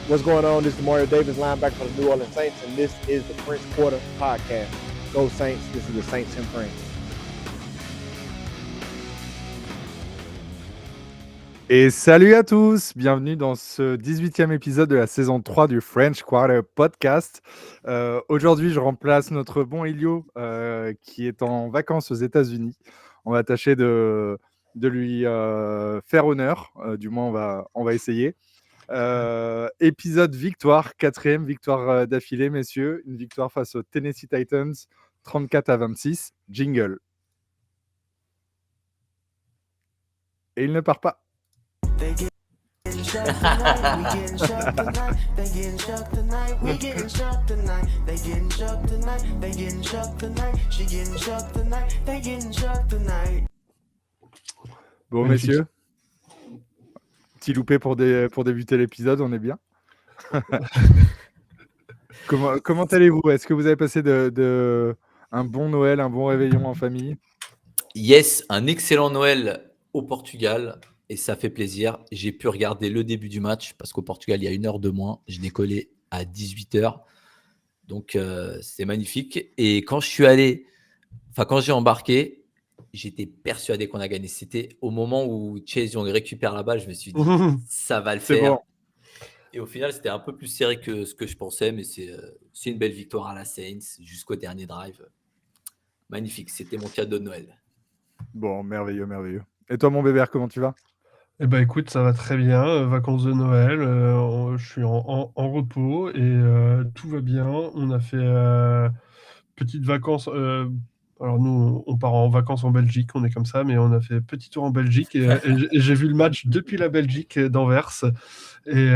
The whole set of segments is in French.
What's going on? This is Mario Davis, linebacker for the New Orleans Saints, and this is the French Quarter Podcast. Go Saints, this is the Saints in French. Et salut à tous, bienvenue dans ce 18e épisode de la saison 3 du French Quarter Podcast. Aujourd'hui, je remplace notre bon Elio qui est en vacances aux États-Unis. On va tâcher de lui faire honneur, du moins on va essayer. Épisode victoire, 4e victoire d'affilée, messieurs. Une victoire face aux Tennessee Titans, 34-26. Jingle. Et il ne part pas. They getting shocked tonight, we getting shocked tonight. They getting shocked tonight, we getting shocked tonight. They getting shocked tonight, they getting shocked tonight. She getting shocked tonight, they getting shocked tonight. Bon, magnifique. Messieurs, petit loupé pour débuter l'épisode, on est bien. Comment allez-vous? Est-ce que vous avez passé un bon Noël, un bon réveillon en famille? Yes, un excellent Noël au Portugal. Et ça fait plaisir. J'ai pu regarder le début du match parce qu'au Portugal, il y a 1 heure de moins. Je décollais à 18h. Donc, c'est magnifique. Et quand j'ai embarqué, j'étais persuadé qu'on a gagné. C'était au moment où Chase Young récupère la balle. Je me suis dit, ça va le faire. Bon. Et au final, c'était un peu plus serré que ce que je pensais. Mais c'est une belle victoire à la Saints jusqu'au dernier drive. Magnifique. C'était mon cadeau de Noël. Bon, merveilleux, merveilleux. Et toi, mon bébé, comment tu vas? Eh ben écoute, ça va très bien, vacances de Noël, je suis en repos et tout va bien. On a fait petites vacances, alors nous on part en vacances en Belgique, on est comme ça, mais on a fait petit tour en Belgique et j'ai vu le match depuis la Belgique d'Anvers et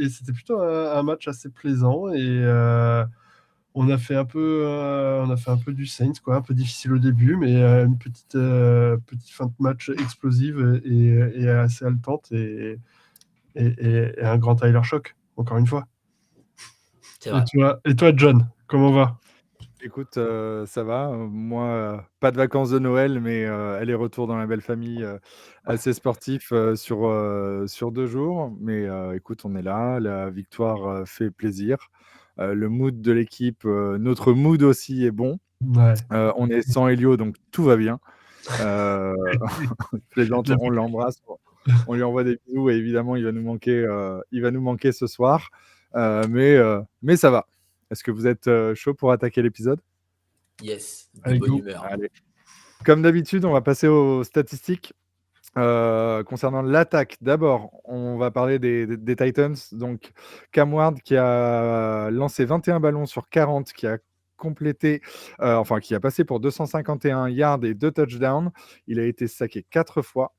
c'était plutôt un match assez plaisant et on a fait un peu du Saints, quoi, un peu difficile au début, mais une petite fin de match explosive et assez haletante et un grand Tyler Shock, encore une fois. Et toi, John, comment va? Écoute, ça va. Moi, pas de vacances de Noël, mais aller-retour dans la belle famille, assez sportif sur 2 jours. Mais écoute, on est là. La victoire fait plaisir. Le mood de l'équipe, notre mood aussi est bon. Ouais. On est sans Elio, donc tout va bien. On l'embrasse. On lui envoie des bisous et évidemment, il va nous manquer ce soir. Mais ça va. Est-ce que vous êtes chaud pour attaquer l'épisode? Yes, Allez, bonne go. humeur. Allez. Comme d'habitude, on va passer aux statistiques. Concernant l'attaque, d'abord, on va parler des Titans. Donc, Cam Ward qui a lancé 21 ballons sur 40, qui a passé pour 251 yards et 2 touchdowns. Il a été saqué 4 fois.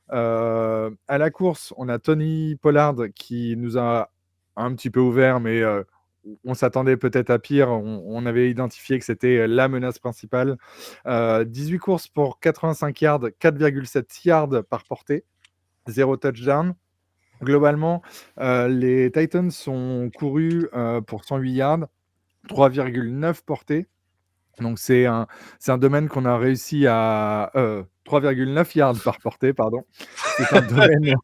À la course, on a Tony Pollard qui nous a un petit peu ouvert, mais on s'attendait peut-être à pire. On avait identifié que c'était la menace principale. 18 courses pour 85 yards, 4,7 yards par portée, 0 touchdown. Globalement, les Titans sont courus pour 108 yards, 3,9 portées. Donc c'est un domaine qu'on a réussi à 3,9 yards par portée, pardon. C'est un domaine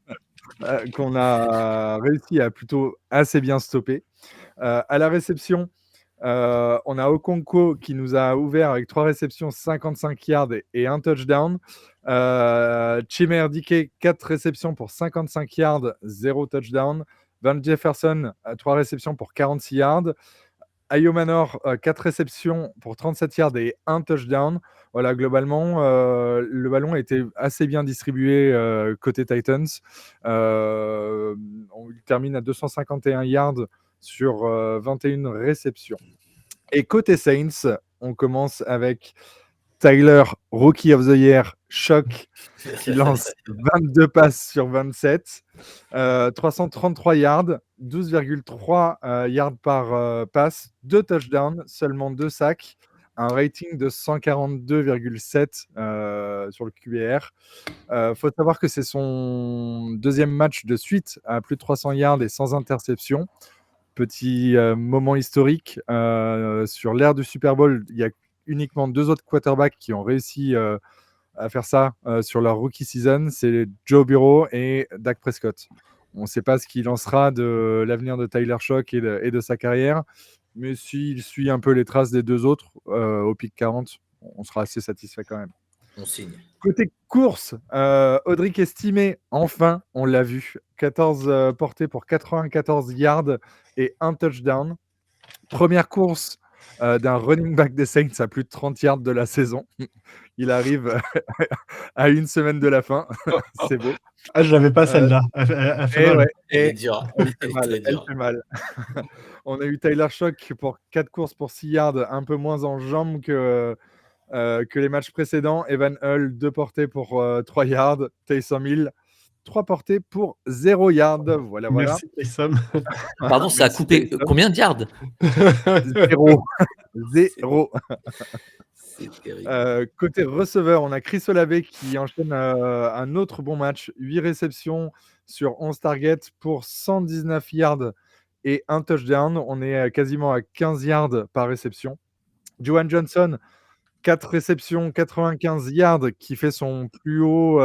qu'on a réussi à plutôt assez bien stopper. À la réception, on a Okonkwo qui nous a ouvert avec 3 réceptions, 55 yards et 1 touchdown. Chimere Dike, 4 réceptions pour 55 yards, 0 touchdown. Van Jefferson, 3 réceptions pour 46 yards. Ayo Manor, 4 réceptions pour 37 yards et 1 touchdown. Voilà, globalement, le ballon a été assez bien distribué côté Titans. On termine à 251 yards sur 21 réceptions. Et côté Saints, on commence avec Tyler, Rookie of the Year, Shock, qui lance 22 passes sur 27, 333 yards, 12,3 yards par passe, 2 touchdowns, seulement 2 sacs, un rating de 142,7 sur le QBR. Faut savoir que c'est son 2e match de suite à plus de 300 yards et sans interception. Petit moment historique, sur l'ère du Super Bowl, il y a uniquement 2 autres quarterbacks qui ont réussi à faire ça sur leur rookie season, c'est Joe Burrow et Dak Prescott. On ne sait pas ce qu'il en sera de l'avenir de Tyler Shock et de sa carrière. Mais s'il suit un peu les traces des deux autres au pick 40, on sera assez satisfait quand même. On signe. Côté course, Audric Estimé, enfin, on l'a vu. 14 portées pour 94 yards et un touchdown. Première course d'un running back des Saints à plus de 30 yards de la saison. Il arrive à une semaine de la fin. C'est beau. Ah, je l'avais pas Euh, celle-là. Elle fait Et mal. ouais, Elle est et dure. elle fait Elle est mal. très Elle dure. fait mal. On a eu Tyler Shock pour 4 courses pour 6 yards, un peu moins en jambes que les matchs précédents. Evan Hull, 2 portées pour 3 yards. Taysom Hill, 3 portées pour 0 yards. Voilà. Merci, Taysom. Pardon, ça a Merci, coupé Taysom. combien de yards? 0. 0. C'est terrible. Côté receveur, on a Chris Olave qui enchaîne un autre bon match. 8 réceptions sur 11 targets pour 119 yards et un touchdown. On est quasiment à 15 yards par réception. Juwan Johnson, 4 réceptions, 95 yards, qui fait son plus haut,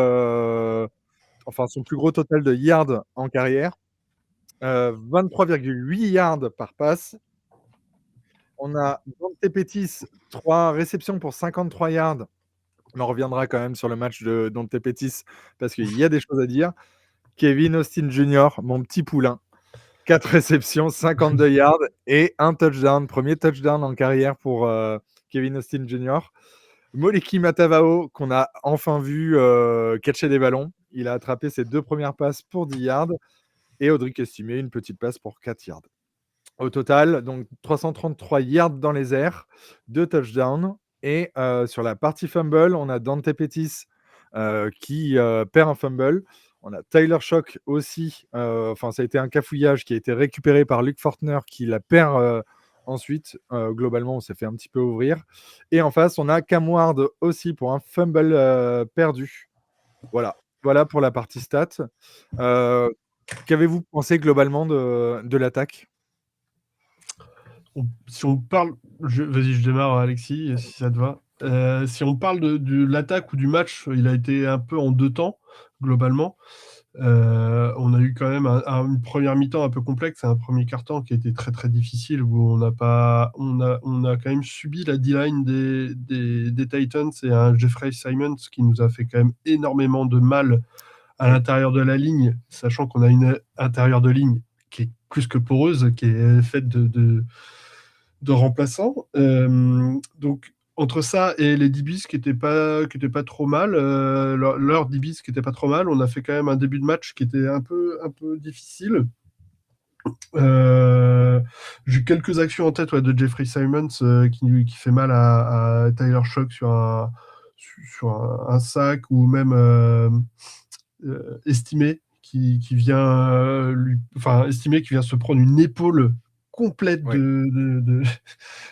son plus gros total de yards en carrière. 23,8 yards par passe. On a Dante Pettis, 3 réceptions pour 53 yards. On en reviendra quand même sur le match de Dante Pettis parce qu'il y a des choses à dire. Kevin Austin Jr., mon petit poulain, 4 réceptions, 52 yards et un touchdown. Premier touchdown en carrière pour Kevin Austin Jr. Moleki Matavao, qu'on a enfin vu catcher des ballons. Il a attrapé ses 2 premières passes pour 10 yards. Et Audric Estimé, une petite passe pour 4 yards. Au total, donc 333 yards dans les airs, 2 touchdowns. Et sur la partie fumble, on a Dante Pettis qui perd un fumble. On a Tyler Shock aussi. Ça a été un cafouillage qui a été récupéré par Luke Fortner qui la perd ensuite. Globalement, on s'est fait un petit peu ouvrir. Et en face, on a Cam Ward aussi pour un fumble perdu. Voilà pour la partie stats. Qu'avez-vous pensé globalement de l'attaque ? Si on parle, vas-y, je démarre, Alexis, si ça te va. Si on parle de l'attaque ou du match, il a été un peu en 2 temps, globalement. On a eu quand même une première mi-temps un peu complexe, un premier quart-temps qui a été très très difficile, où on a quand même subi la D-line des Titans et un Jeffrey Simmons qui nous a fait quand même énormément de mal à l'intérieur de la ligne, sachant qu'on a une intérieur de ligne qui est plus que poreuse, qui est faite de remplaçants. Donc, entre ça et les DBs qui n'étaient pas trop mal, leur DBs qui n'étaient pas trop mal, on a fait quand même un début de match qui était un peu difficile. J'ai eu quelques actions en tête de Jeffrey Simmons qui fait mal à Tyler Shock sur un sac, ou même Estimé qui vient Estimé qui vient se prendre une épaule complète de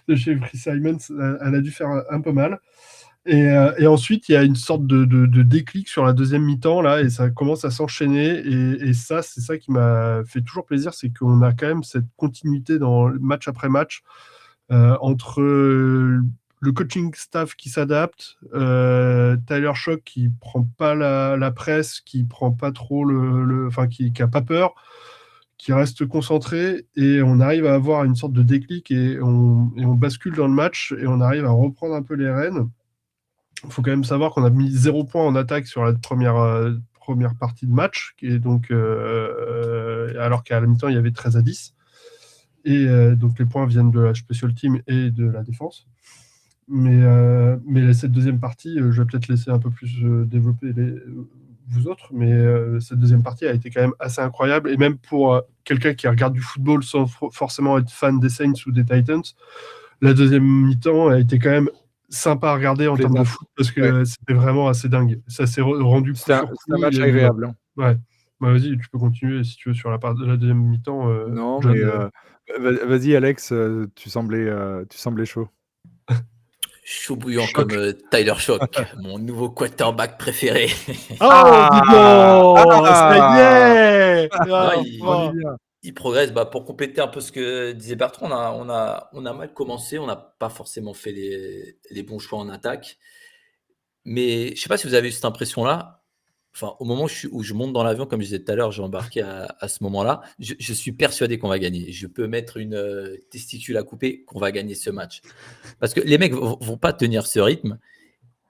Jeffrey Simmons. Elle a dû faire un peu mal. Et ensuite, il y a une sorte de déclic sur la deuxième mi-temps, là, et ça commence à s'enchaîner. Et ça, c'est ça qui m'a fait toujours plaisir, c'est qu'on a quand même cette continuité dans match après match entre le coaching staff qui s'adapte, Tyler Shock qui prend pas la presse, qui prend pas trop qui a pas peur, qui reste concentré, et on arrive à avoir une sorte de déclic et on bascule dans le match et on arrive à reprendre un peu les rênes. Il faut quand même savoir qu'on a mis 0 points en attaque sur la première partie de match, et donc, alors qu'à la mi-temps, il y avait 13-10. Et donc, les points viennent de la special team et de la défense. Mais cette deuxième partie, je vais peut-être laisser un peu plus développer vous autres, mais cette deuxième partie a été quand même assez incroyable. Et même pour quelqu'un qui regarde du football sans forcément être fan des Saints ou des Titans, la deuxième mi-temps a été quand même sympa à regarder en termes de foot, parce que c'était vraiment assez dingue. Ça s'est rendu coup sur coup. C'est un match agréable. Ouais. Bah, vas-y, tu peux continuer si tu veux sur la part de la deuxième mi-temps. Non, John, mais vas-y, Alex, tu semblais chaud. Chaud bouillant comme Tyler Shock, mon nouveau quarterback préféré. Oh, dis donc, ça y est. Il progresse. Pour compléter un peu ce que disait Bertrand, on a mal commencé, on n'a pas forcément fait les bons choix en attaque. Mais je ne sais pas si vous avez eu cette impression-là. enfin, au moment où je monte dans l'avion, comme je disais tout à l'heure, j'ai embarqué à ce moment-là, je suis persuadé qu'on va gagner. Je peux mettre une testicule à couper qu'on va gagner ce match. Parce que les mecs vont pas tenir ce rythme.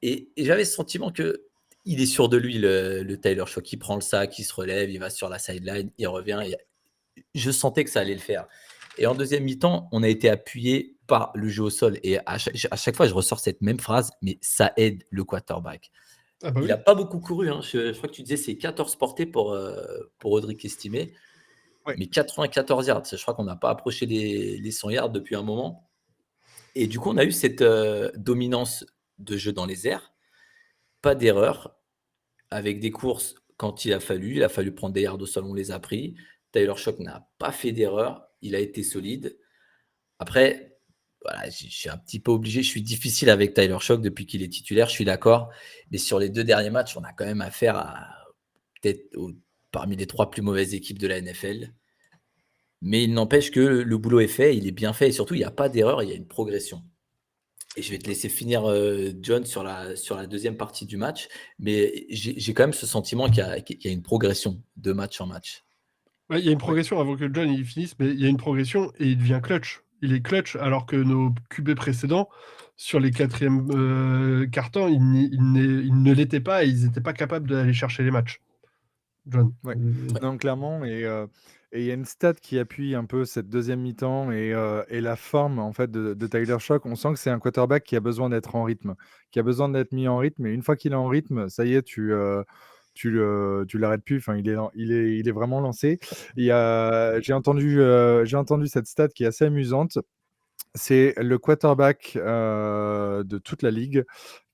Et j'avais ce sentiment que il est sûr de lui, le Tyler Shock. Il prend le sac, il se relève, il va sur la sideline, il revient. Je sentais que ça allait le faire. Et en deuxième mi-temps, on a été appuyé par le jeu au sol. Et à chaque fois, je ressors cette même phrase, mais ça aide le quarterback. Ah bah Il oui. n'a pas beaucoup couru. Je crois que tu disais c'est 14 portées pour Audric estimé. Ouais. Mais 94 yards. Je crois qu'on n'a pas approché les 100 yards depuis un moment. Et du coup, on a eu cette dominance de jeu dans les airs. Pas d'erreur. Avec des courses quand il a fallu prendre des yards au sol, on les a pris. Tyler Shock n'a pas fait d'erreur, il a été solide. Après, voilà, je suis un petit peu obligé, je suis difficile avec Tyler Shock depuis qu'il est titulaire, je suis d'accord. Mais sur les 2 derniers matchs, on a quand même affaire à peut-être parmi les 3 plus mauvaises équipes de la NFL. Mais il n'empêche que le boulot est fait, il est bien fait et surtout, il n'y a pas d'erreur, il y a une progression. Et je vais te laisser finir, John, sur la deuxième partie du match. Mais j'ai quand même ce sentiment qu'il y a une progression de match en match. Ouais, il y a une Ouais. progression avant que John il finisse, mais il y a une progression et il devient clutch. Il est clutch alors que nos QB précédents, sur les 4e cartons, ils ne l'étaient pas et ils n'étaient pas capables d'aller chercher les matchs. John. Ouais. Ouais. Non, clairement. Et il y a une stat qui appuie un peu cette deuxième mi-temps et la forme en fait de Tyler Shock. On sent que c'est un quarterback qui a besoin d'être en rythme, qui a besoin d'être mis en rythme. Et une fois qu'il est en rythme, ça y est, tu l'arrêtes plus. Enfin, il est vraiment lancé. J'ai entendu cette stat qui est assez amusante. C'est le quarterback de toute la ligue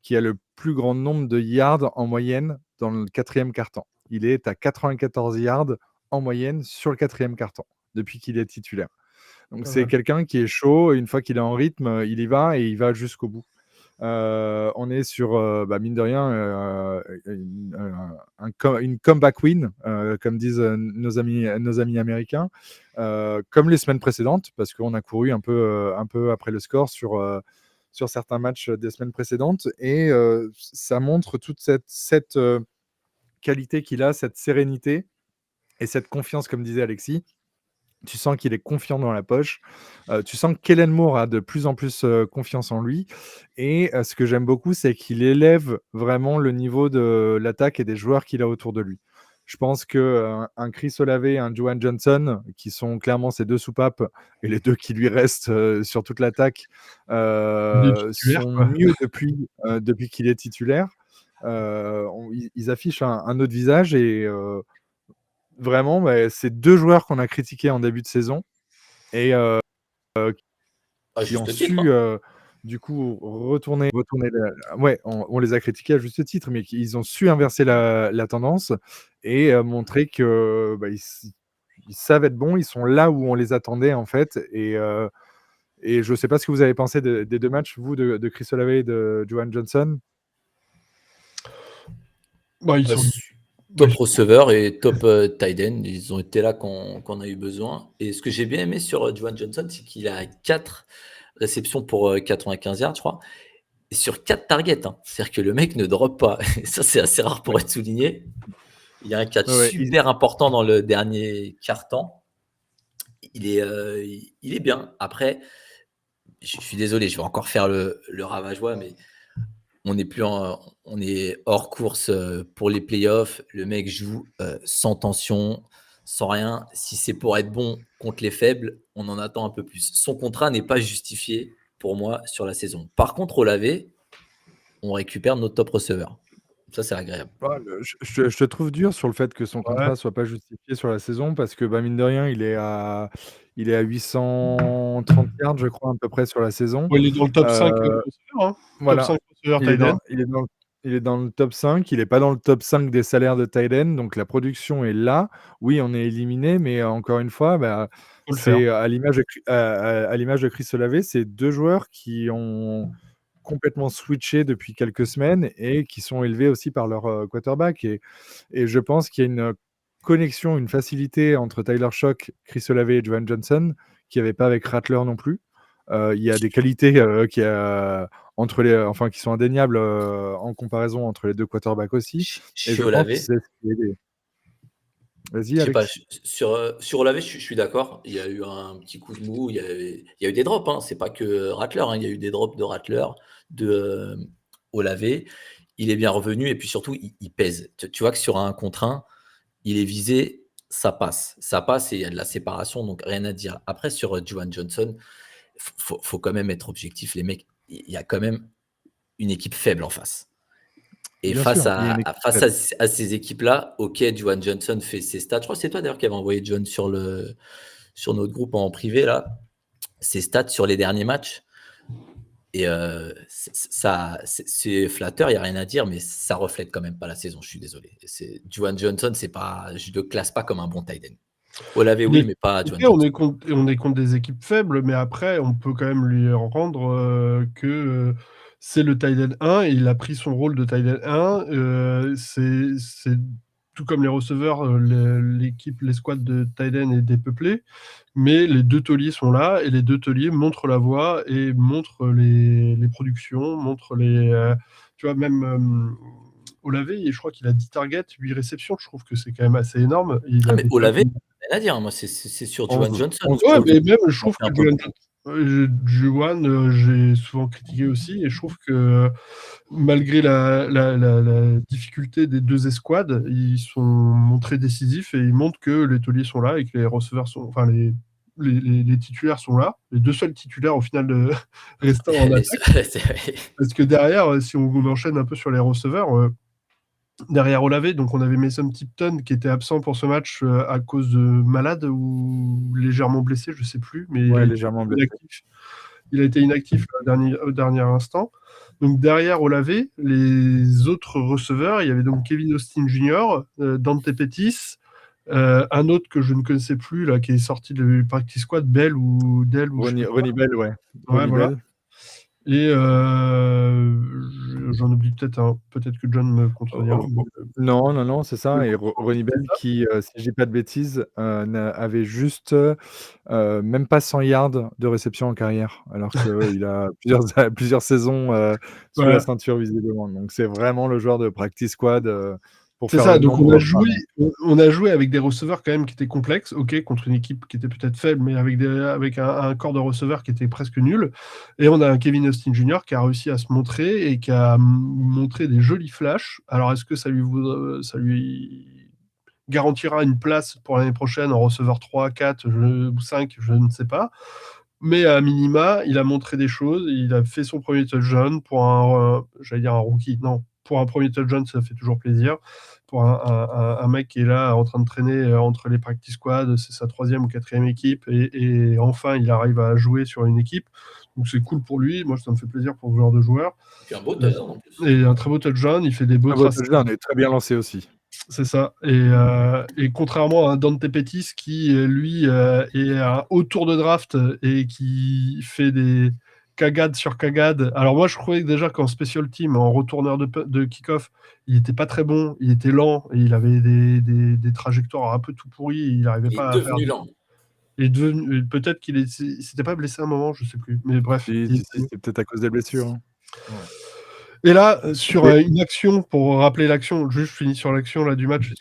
qui a le plus grand nombre de yards en moyenne dans le 4e quart-temps. Il est à 94 yards en moyenne sur le 4e quart-temps depuis qu'il est titulaire. Donc Pas c'est mal. quelqu'un qui est chaud et une fois qu'il est en rythme, il y va et il va jusqu'au bout. On est sur, mine de rien, une comeback win, comme disent nos amis américains, comme les semaines précédentes, parce qu'on a couru un peu après le score sur certains matchs des semaines précédentes. Et ça montre toute cette qualité qu'il a, cette sérénité et cette confiance, comme disait Alexis. Tu sens qu'il est confiant dans la poche. Tu sens que Kellen Moore a de plus en plus confiance en lui. Et ce que j'aime beaucoup, c'est qu'il élève vraiment le niveau de l'attaque et des joueurs qu'il a autour de lui. Je pense qu'un Chris Olave et un Juwan Johnson, qui sont clairement ses 2 soupapes et les 2 qui lui restent sur toute l'attaque, Des titulaires, sont quoi. mieux depuis qu'il est titulaire. Ils affichent un autre visage et vraiment, c'est 2 joueurs qu'on a critiqués en début de saison et À qui ont juste titre. su, du coup, retourner ouais, on les a critiqués à juste titre, mais ils ont su inverser la tendance et montrer que, ils savent être bons, ils sont là où on les attendait, en fait. Et je ne sais pas ce que vous avez pensé des 2 matchs, vous, de Chris Olave et de Juwan Johnson? Bah, ils Ouais, sont. top Ouais, receveur et top tight end. Ils ont été là quand on a eu besoin. Et ce que j'ai bien aimé sur Juwan Johnson, c'est qu'il a 4 réceptions pour 95 yards, je crois. Et sur 4 targets. C'est-à-dire que le mec ne drop pas. Et ça, c'est assez rare pour être souligné. Il y a un catch Ouais, super important dans le dernier quart-temps. Il est bien. Après, je suis désolé, je vais encore faire le ravageois, mais on est hors course pour les playoffs. Le mec joue sans tension, sans rien. Si c'est pour être bon contre les faibles, on en attend un peu plus. Son contrat n'est pas justifié pour moi sur la saison. Par contre, au lavé, on récupère notre top receveur. Ça, c'est agréable. je te trouve dur sur le fait que son ouais. contrat soit pas justifié sur la saison parce que, mine de rien, il est à 830 yards, je crois, à peu près sur la saison. Ouais, il est dans le top 5 Heu, receveurs, hein. Top voilà, 5 receveurs il est tight end. dans le top 5, il est pas dans le top 5 des salaires de tight end, donc la production est là. Oui, on est éliminé, mais encore une fois, Faut le faire. c'est à l'image de Chris Olave, c'est 2 joueurs qui ont complètement switché depuis quelques semaines et qui sont élevés aussi par leur quarterback. Et je pense qu'il y a une connexion, une facilité entre Tyler Shock, Chris Olave et Juwan Johnson qu'il n'y avait pas avec Rattler non plus. Il y a des qualités qui sont indéniables en comparaison entre les deux quarterbacks aussi. Et Chez je pense que Olave, c'est ce qui est aidé. Vas-y, je sais pas, Alex. sur Olave, je suis d'accord. Il y a eu un petit coup de mou, il y a eu des drops, hein. C'est pas que Rattler, hein. Il y a eu des drops de Rattler, de Olave. Il est bien revenu et puis surtout, il pèse. Tu vois que sur un contre 1, il est visé, ça passe. Ça passe et il y a de la séparation, donc rien à dire. Après, sur Juwan Johnson, faut quand même être objectif, les mecs. Il y a quand même une équipe faible en face. Et Bien face sûr, il y a une équipe face faible. à ces équipes-là, ok, Juwan Johnson fait ses stats. Je crois que c'est toi d'ailleurs qui avais envoyé John sur notre groupe en privé, là, ses stats sur les derniers matchs. Et c'est flatteur, il n'y a rien à dire, mais ça reflète quand même pas la saison, je suis désolé. Juwan Johnson, je ne le classe pas comme un bon tight end. Olave, oui, mais pas Juwan Ok, Johnson. on est contre des équipes faibles, mais après, on peut quand même lui rendre que c'est le tight end 1, et il a pris son rôle de tight end 1. C'est tout comme les receveurs, l'escouade de tight end est dépeuplée, mais les deux tauliers sont là, et les deux tauliers montrent la voie et montrent les productions, montrent tu vois, même Olave, je crois qu'il a 10 targets, 8 réceptions, je trouve que c'est quand même assez énorme. Il Ah, a mais des Olave, rien à dire. Moi, c'est sur Juwan 11, Johnson. 11 Ouais, pour mais lui. même, je trouve C'est un que peu Juwan, j'ai souvent critiqué aussi, et je trouve que malgré la difficulté des deux escouades, ils sont montrés décisifs et ils montrent que les tauliers sont là et que les receveurs sont, enfin les titulaires sont là, les deux seuls titulaires au final restants en attaque. Parce que derrière, si on enchaîne un peu sur les receveurs, derrière Olave, donc on avait Mason Tipton qui était absent pour ce match à cause de malade ou légèrement blessé, je sais plus, mais Ouais, légèrement blessé. il a été inactif au dernier instant. Donc derrière Olave, les autres receveurs, il y avait donc Kevin Austin Jr., Dante Pettis, un autre que je ne connaissais plus là, qui est sorti de Practice Squad, Bell ou Dell ou Ronnie Bell, ouais. Ouais, Ronnie voilà. Bell. Et j'en oublie peut-être un. Peut-être que John me contredira. Non, c'est ça. Et Ronnie Bell qui, si je dis pas de bêtises, avait juste même pas 100 yards de réception en carrière, alors qu'il a plusieurs saisons sous la Voilà. ceinture visiblement. Donc c'est vraiment le joueur de practice squad pour C'est faire ça, le donc nombre. on a joué avec des receveurs quand même qui étaient complexes, ok, contre une équipe qui était peut-être faible, mais avec un corps de receveurs qui était presque nul. Et on a un Kevin Austin Jr. qui a réussi à se montrer et qui a montré des jolis flashs. Alors est-ce que ça lui garantira une place pour l'année prochaine en receveur 3, 4 ou 5, je ne sais pas. Mais à minima, il a montré des choses, il a fait son premier touchdown pour j'allais dire un rookie, non, pour un premier touchdown, ça fait toujours plaisir. Pour un mec qui est là en train de traîner entre les practice squads, c'est sa 3e ou 4e équipe, et enfin il arrive à jouer sur une équipe. Donc c'est cool pour lui, moi ça me fait plaisir pour ce genre de joueur. Puis un beau touchdown en plus. Et un très beau touchdown, il fait des beaux tracés. On est très bien lancé aussi. C'est ça. Et contrairement à Dante Pettis qui, lui, est à haut tour de draft et qui fait des cagades sur cagades. Alors moi, je trouvais que déjà qu'en special team, en retourneur de kick-off, il était pas très bon, il était lent et il avait des trajectoires un peu tout pourries. Il n'arrivait Il pas est à faire. devenu lent. Peut-être il s'était pas blessé à un moment, je sais plus. Mais bref. C'est peut-être à cause des blessures. Hein. Ouais. Et là, sur une action, pour rappeler l'action, juste je finis sur l'action là, du match,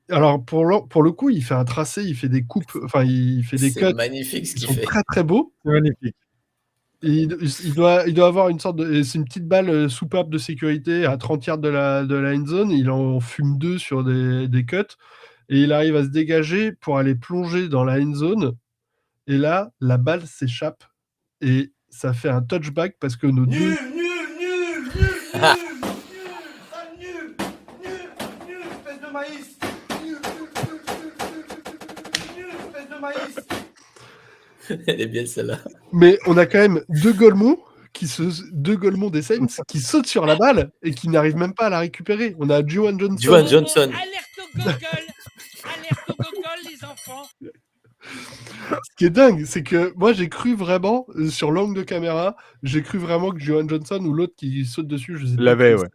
alors pour le coup, il fait un tracé, il fait des coupes, enfin il fait des cuts. C'est magnifique ce qui qu'il sont fait. très très beaux. C'est magnifique. Et il doit avoir une sorte de. C'est une petite balle soupape de sécurité à 30 yards de la end zone. Il en fume 2 sur des cuts. Et il arrive à se dégager pour aller plonger dans la end zone. Et là, la balle s'échappe. Et ça fait un touchback parce que nos deux. Espèce de maïs. Espèce de maïs. Elle est bien celle-là. Mais on a quand même deux Golemons des Saints qui sautent sur la balle et qui n'arrivent même pas à la récupérer. On a Juwan Johnson. Alerte au Google, les enfants. Ce qui est dingue, c'est que moi j'ai cru vraiment, sur l'angle de caméra, j'ai cru vraiment que Juwan Johnson ou l'autre qui saute dessus, je sais pas. L'avait, ouais.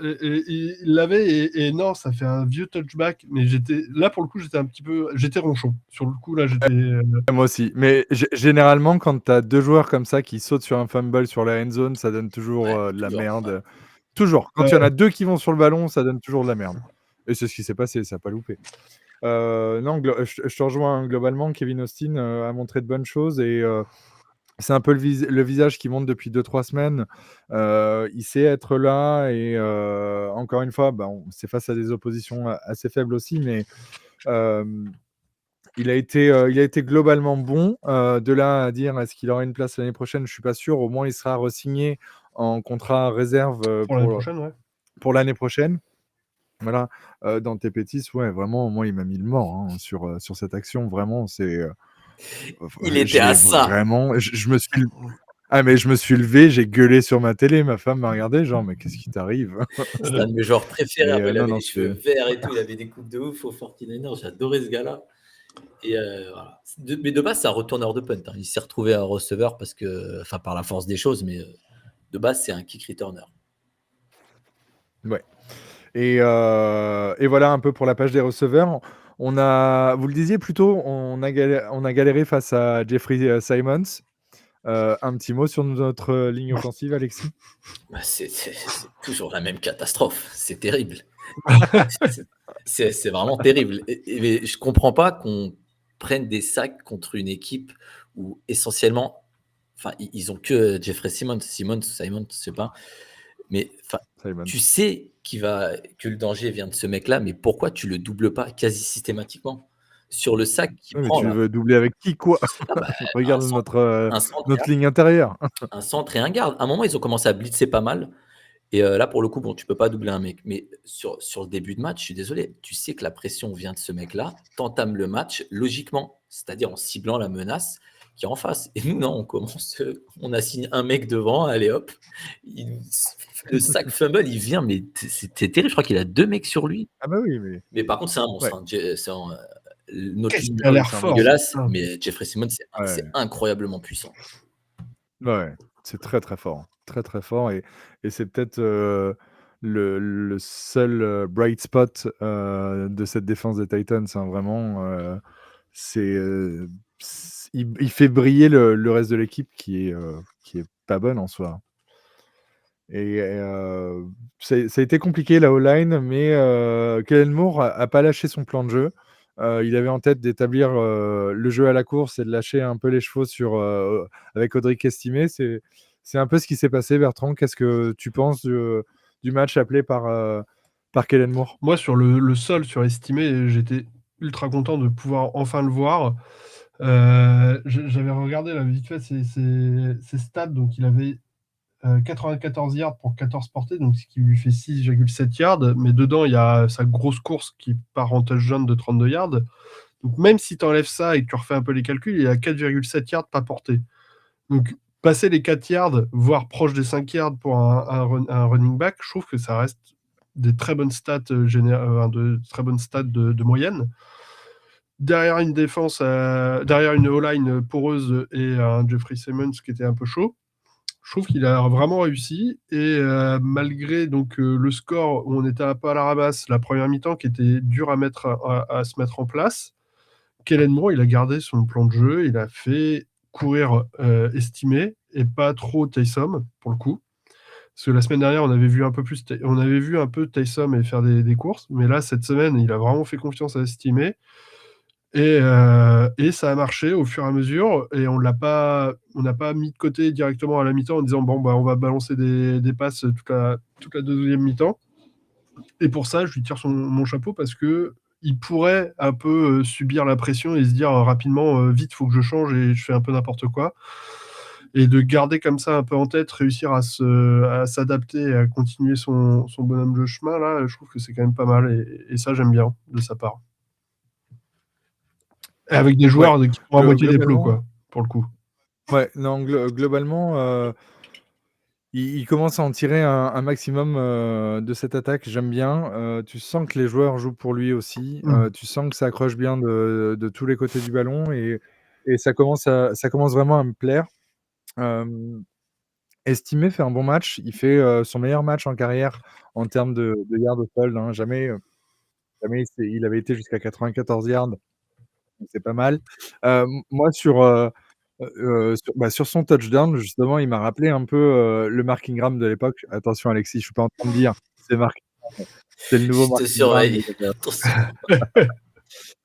il l'avait et non, ça fait un vieux touchback. Mais là pour le coup, j'étais ronchon. Sur le coup là, Moi aussi. Mais généralement, quand tu as deux joueurs comme ça qui sautent sur un fumble sur la end zone, ça donne toujours Ouais, de la toujours. merde. Ouais. Toujours. Quand il y en Ouais. a deux qui vont sur le ballon, ça donne toujours de la merde. Et c'est ce qui s'est passé, ça n'a pas loupé. Non, je te rejoins globalement. Kevin Austin a montré de bonnes choses et c'est un peu le visage qui monte depuis 2-3 semaines. Il sait être là et encore une fois, c'est face à des oppositions assez faibles aussi, mais il a été globalement bon. De là à dire est-ce qu'il aura une place l'année prochaine, je suis pas sûr. Au moins, il sera re-signé en contrat réserve Pour l'année prochaine, ouais. pour l'année prochaine. Voilà. Dans Tepetis, ouais, vraiment, moi, il m'a mis le mort hein, sur cette action. Vraiment, c'est. Il était à ça. Vraiment, je me suis. Ah, mais je me suis levé, j'ai gueulé sur ma télé. Ma femme m'a regardé, genre, mais qu'est-ce qui t'arrive? C'est un de mes joueurs préférés. Et, Il non, avait non, les cheveux verts et tout. Il avait des coupes de ouf au 49ers. J'adorais ce gars-là. Et voilà. Mais de base, c'est un retourneur de punt. Hein. Il s'est retrouvé un receveur par la force des choses, mais de base, c'est un kick returner. Ouais. Et voilà un peu pour la page des receveurs. Vous le disiez plus tôt, on a galéré face à Jeffrey Simons. Un petit mot sur notre ligne offensive, Alexis? C'est toujours la même catastrophe. C'est terrible. C'est vraiment terrible. Mais je comprends pas qu'on prenne des sacs contre une équipe où essentiellement, ils ont que Jeffrey Simons, je sais pas. Mais Simons. tu sais que le danger vient de ce mec-là, mais pourquoi tu le doubles pas quasi systématiquement sur le sac qu'il Ouais, mais prend tu là? veux doubler avec qui, quoi? Un Regarde centre, notre ligne intérieure. un centre et un garde. À un moment, ils ont commencé à blitzer pas mal. Et là, pour le coup, bon, tu peux pas doubler un mec. Mais sur le début de match, je suis désolé, tu sais que la pression vient de ce mec-là, t'entames le match logiquement, c'est-à-dire en ciblant la menace qui est en face. Et nous, non, on assigne un mec devant, allez hop. Le sac fumble, il vient, mais c'est terrible. Je crois qu'il a 2 mecs sur lui. Ah bah oui, mais Mais par contre, c'est un monstre. ouais. Hein. Notre Qu'est-ce ligne qu'il a l'air c'est un fort. dégueulasse, putain. mais Jeffrey Simmons, c'est Ouais. incroyablement puissant. Ouais, c'est très très fort. Très très fort. Et c'est peut-être le seul bright spot de cette défense des Titans. Hein, vraiment, il fait briller le reste de l'équipe qui est pas bonne en soi. Et ça a été compliqué la O-line, mais Kellen Moore a pas lâché son plan de jeu. Il avait en tête d'établir le jeu à la course et de lâcher un peu les chevaux avec Audric Estimé. C'est un peu ce qui s'est passé, Bertrand. Qu'est-ce que tu penses du match appelé par Kellen Moore? Moi, sur le sol surestimé, j'étais ultra content de pouvoir enfin le voir. J'avais regardé là, vite fait ses stats. Donc, il avait 94 yards pour 14 portées, donc ce qui lui fait 6,7 yards. Mais dedans, il y a sa grosse course qui part en touchdown de 32 yards. Donc, même si tu enlèves ça et que tu refais un peu les calculs, il y a 4,7 yards pas portés. Donc, passer les 4 yards, voire proche des 5 yards pour un running back, je trouve que ça reste des très bonnes stats, de très bonnes stats de moyenne. Derrière une défense, derrière une O-line poreuse et un Jeffrey Simmons qui était un peu chaud, je trouve qu'il a vraiment réussi. Et malgré donc le score où on était un peu à la ramasse, la première mi-temps qui était dur à se mettre en place, Kellen Moore, il a gardé son plan de jeu, il a fait courir Estimé et pas trop Taysom pour le coup. Parce que la semaine dernière, on avait vu un peu Taysom et faire des courses, mais là, cette semaine, il a vraiment fait confiance à Estimé. Et ça a marché au fur et à mesure, et on n'a pas mis de côté directement à la mi-temps en disant bon, on va balancer des passes toute la deuxième mi-temps. Et pour ça, je lui tire mon chapeau parce que il pourrait un peu subir la pression et se dire rapidement vite, faut que je change et je fais un peu n'importe quoi. Et de garder comme ça un peu en tête, réussir à s'adapter et à continuer son bonhomme de chemin, là, je trouve que c'est quand même pas mal. Et ça, j'aime bien de sa part. Et avec des joueurs qui sont à moitié des plots, quoi, pour le coup. Ouais, non, globalement, il commence à en tirer un maximum de cette attaque. J'aime bien. Tu sens que les joueurs jouent pour lui aussi. Tu sens que ça accroche bien de tous les côtés du ballon et ça commence vraiment à me plaire. estimé fait un bon match. Il fait son meilleur match en carrière en termes de yards au sol. Hein. Jamais il avait été jusqu'à 94 yards. Donc c'est pas mal. Moi, sur son touchdown, justement, il m'a rappelé un peu le Mark Ingram de l'époque. Attention, Alexis, je suis pas en train de dire c'est Mark Ingram, c'est le nouveau Je Mark te Ingram. surveille. Attention.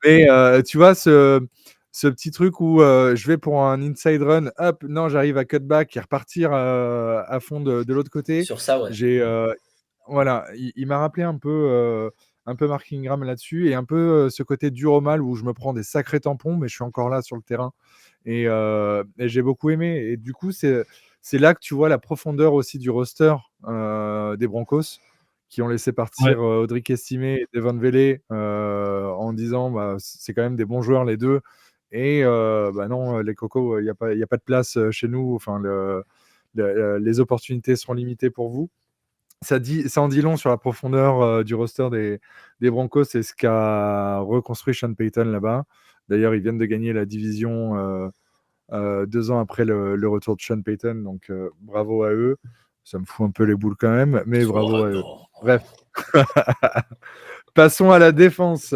Mais tu vois, ce petit truc où je vais pour un inside run, hop, non, j'arrive à cutback et repartir à fond de l'autre côté. Sur ça, ouais. Voilà, il m'a rappelé un peu Mark Ingram là-dessus et un peu ce côté dur au mal où je me prends des sacrés tampons, mais je suis encore là sur le terrain. Et j'ai beaucoup aimé. Et du coup, c'est là que tu vois la profondeur aussi du roster des Broncos qui ont laissé partir Audric Estimé et Devon Vele en disant bah, c'est quand même des bons joueurs les deux. Et bah non, les cocos, il n'y a pas de place chez nous. Enfin, les opportunités seront limitées pour vous. Ça en dit long sur la profondeur du roster des Broncos. C'est ce qu'a reconstruit Sean Payton là-bas. D'ailleurs, ils viennent de gagner la division 2 ans après le retour de Sean Payton. Donc, bravo à eux. Ça me fout un peu les boules quand même, mais bravo à eux. Bref. Passons à la défense.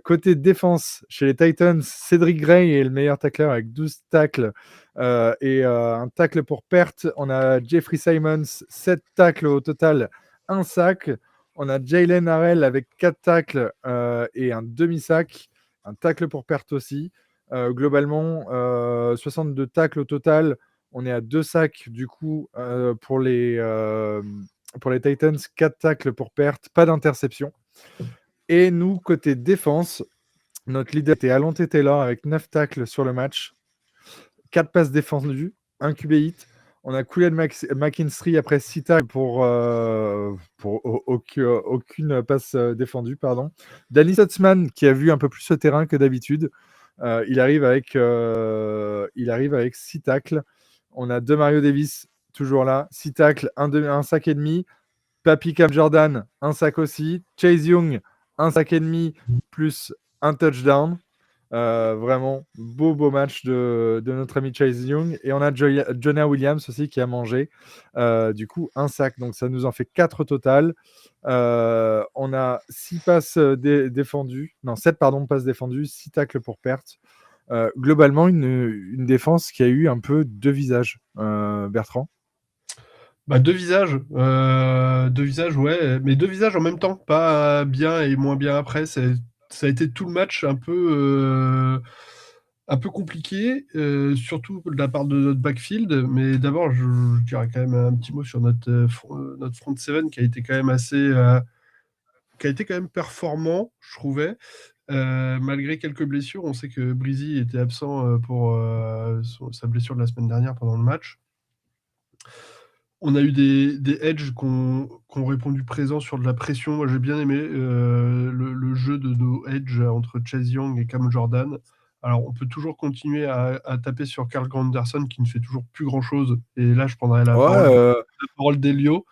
Côté défense, chez les Titans, Cédric Gray est le meilleur tacleur avec 12 tacles et un tacle pour perte. On a Jeffrey Simons, 7 tacles au total, 1 sac. On a Jalen Harrell avec 4 tacles et un demi-sac, un tacle pour perte aussi. Globalement, 62 tacles au total. On est à 2 sacs du coup pour les Titans, 4 tacles pour perte, pas d'interception. Et nous, côté défense, notre leader était Alonte Taylor avec 9 tacles sur le match, 4 passes défendues, 1 QB hit. On a Kool-Aid McKinstry après 6 tacles pour aucune passe défendue. Pardon. Danny Stutzman qui a vu un peu plus ce terrain que d'habitude. Il arrive avec 6 tacles. On a Demario Davis toujours là, 6 tacles, 1 sac et demi. Papy Cam Jordan, 1 sac aussi. Chase Young, 1 sac et demi, plus 1 touchdown. Vraiment, beau match de notre ami Chase Young. Et on a Jonah Williams aussi qui a mangé. Du coup, 1 sac. Donc, ça nous en fait 4 au total. On a 6 passes défendues. Non, 7 passes défendues, 6 tacles pour perte. Globalement, une défense qui a eu un peu 2 visages. Bertrand? Bah, 2 visages. 2 visages, ouais. Mais 2 visages en même temps. Pas bien et moins bien après. Ça a été tout le match un peu compliqué, surtout de la part de notre backfield. Mais d'abord, je dirais quand même un petit mot sur notre front seven qui a été quand même performant, je trouvais. Malgré quelques blessures, on sait que Breezy était absent pour sa blessure de la semaine dernière pendant le match. On a eu des edges qui ont répondu présent sur de la pression. Moi, j'ai bien aimé le jeu de nos edges entre Chase Young et Cam Jordan. Alors, on peut toujours continuer à taper sur Carl Granderson qui ne fait toujours plus grand-chose. Et là, je prendrais la parole d'Elio.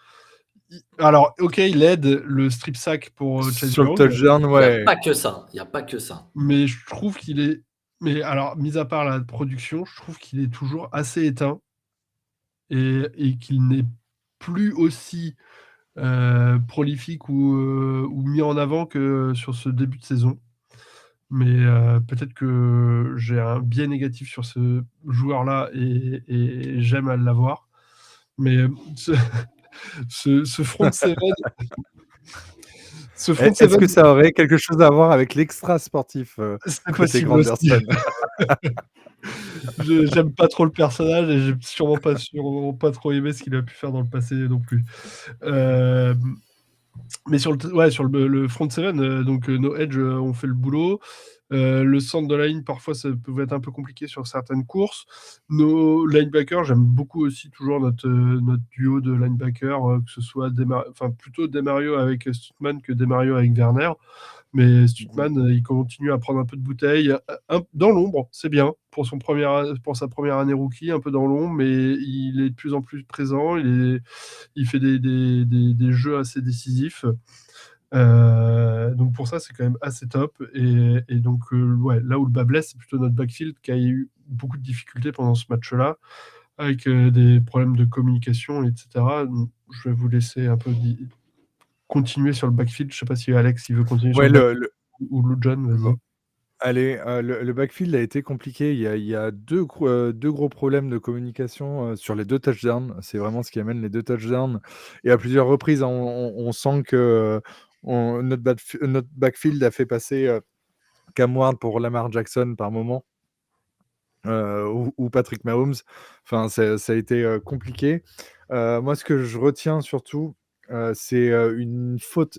Alors, ok, il aide le strip sack pour Chase sur Young. Le touchdown, ouais. Il n'y a pas que ça. Il n'y a pas que ça. Mais je trouve qu'il est... Mais alors, mis à part la production, je trouve qu'il est toujours assez éteint. Et qu'il n'est plus aussi prolifique ou mis en avant que sur ce début de saison. Mais peut-être que j'ai un biais négatif sur ce joueur-là et j'aime à l'avoir. Mais ce front seven... Est-ce que ça aurait quelque chose à voir avec l'extra sportif côté Granderson? J'aime pas trop le personnage et j'ai sûrement pas trop aimé ce qu'il a pu faire dans le passé non plus. Mais sur le front seven, donc nos edge ont fait le boulot. Le centre de la ligne, parfois, ça pouvait être un peu compliqué sur certaines courses. Nos linebackers, j'aime beaucoup aussi toujours notre duo de linebackers, que ce soit plutôt Demario avec Stutzman que Demario avec Werner. Mais Stutzman, il continue à prendre un peu de bouteille. Dans l'ombre, c'est bien. Pour sa première année rookie, un peu dans l'ombre, mais il est de plus en plus présent. Il fait des jeux assez décisifs. Donc pour ça, c'est quand même assez top. Et donc, là où le bas blesse, c'est plutôt notre backfield qui a eu beaucoup de difficultés pendant ce match-là. avec des problèmes de communication, etc. Donc, je vais vous laisser un peu continuer sur le backfield. Je sais pas si Alex il veut continuer sur Ouais, le backfield ou John, vas-y. Bon. Allez, le backfield a été compliqué. Il y a deux gros problèmes de communication sur les 2 touchdowns. C'est vraiment ce qui amène les 2 touchdowns. Et à plusieurs reprises, on sent que notre backfield a fait passer Cam Ward pour Lamar Jackson par moment. Ou Patrick Mahomes. Enfin, ça a été compliqué. Moi, ce que je retiens surtout, c'est une faute,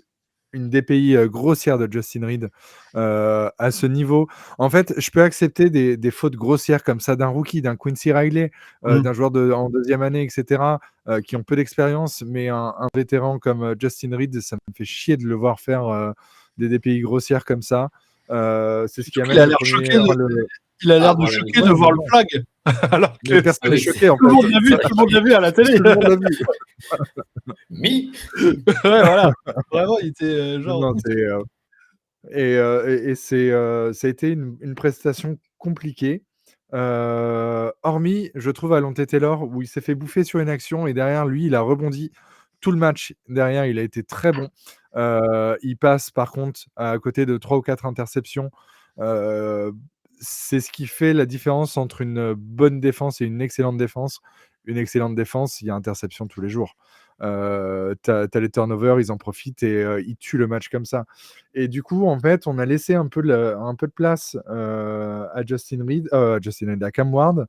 une DPI grossière de Justin Reed à ce niveau. En fait, je peux accepter des fautes grossières comme ça d'un rookie, d'un Quincy Riley, d'un joueur en deuxième année, etc., qui ont peu d'expérience, mais un vétéran comme Justin Reed, ça me fait chier de le voir faire des DPI grossières comme ça. C'est ce qui amène Il a le l'air premier. choqué il a l'air de voilà, choqué ouais, de voir ouais. le flag. Alors Mais que personne n'est oui, choqué en tout le fait. monde l'a vu, tout le monde l'a vu à la télé. Tout le monde l'a vu. Mi Ouais, voilà. Vraiment, il était genre. Non, c'est ça a été une prestation compliquée. Hormis, je trouve, Alontae Taylor, où il s'est fait bouffer sur une action et derrière lui, il a rebondi tout le match. Derrière, il a été très bon. Il passe par contre à côté de 3 ou 4 interceptions. C'est ce qui fait la différence entre une bonne défense et une excellente défense. Une excellente défense, il y a interception tous les jours. Tu as les turnovers, ils en profitent et ils tuent le match comme ça. Et du coup, en fait, on a laissé un peu de place à Justin Reed, à Cam Ward,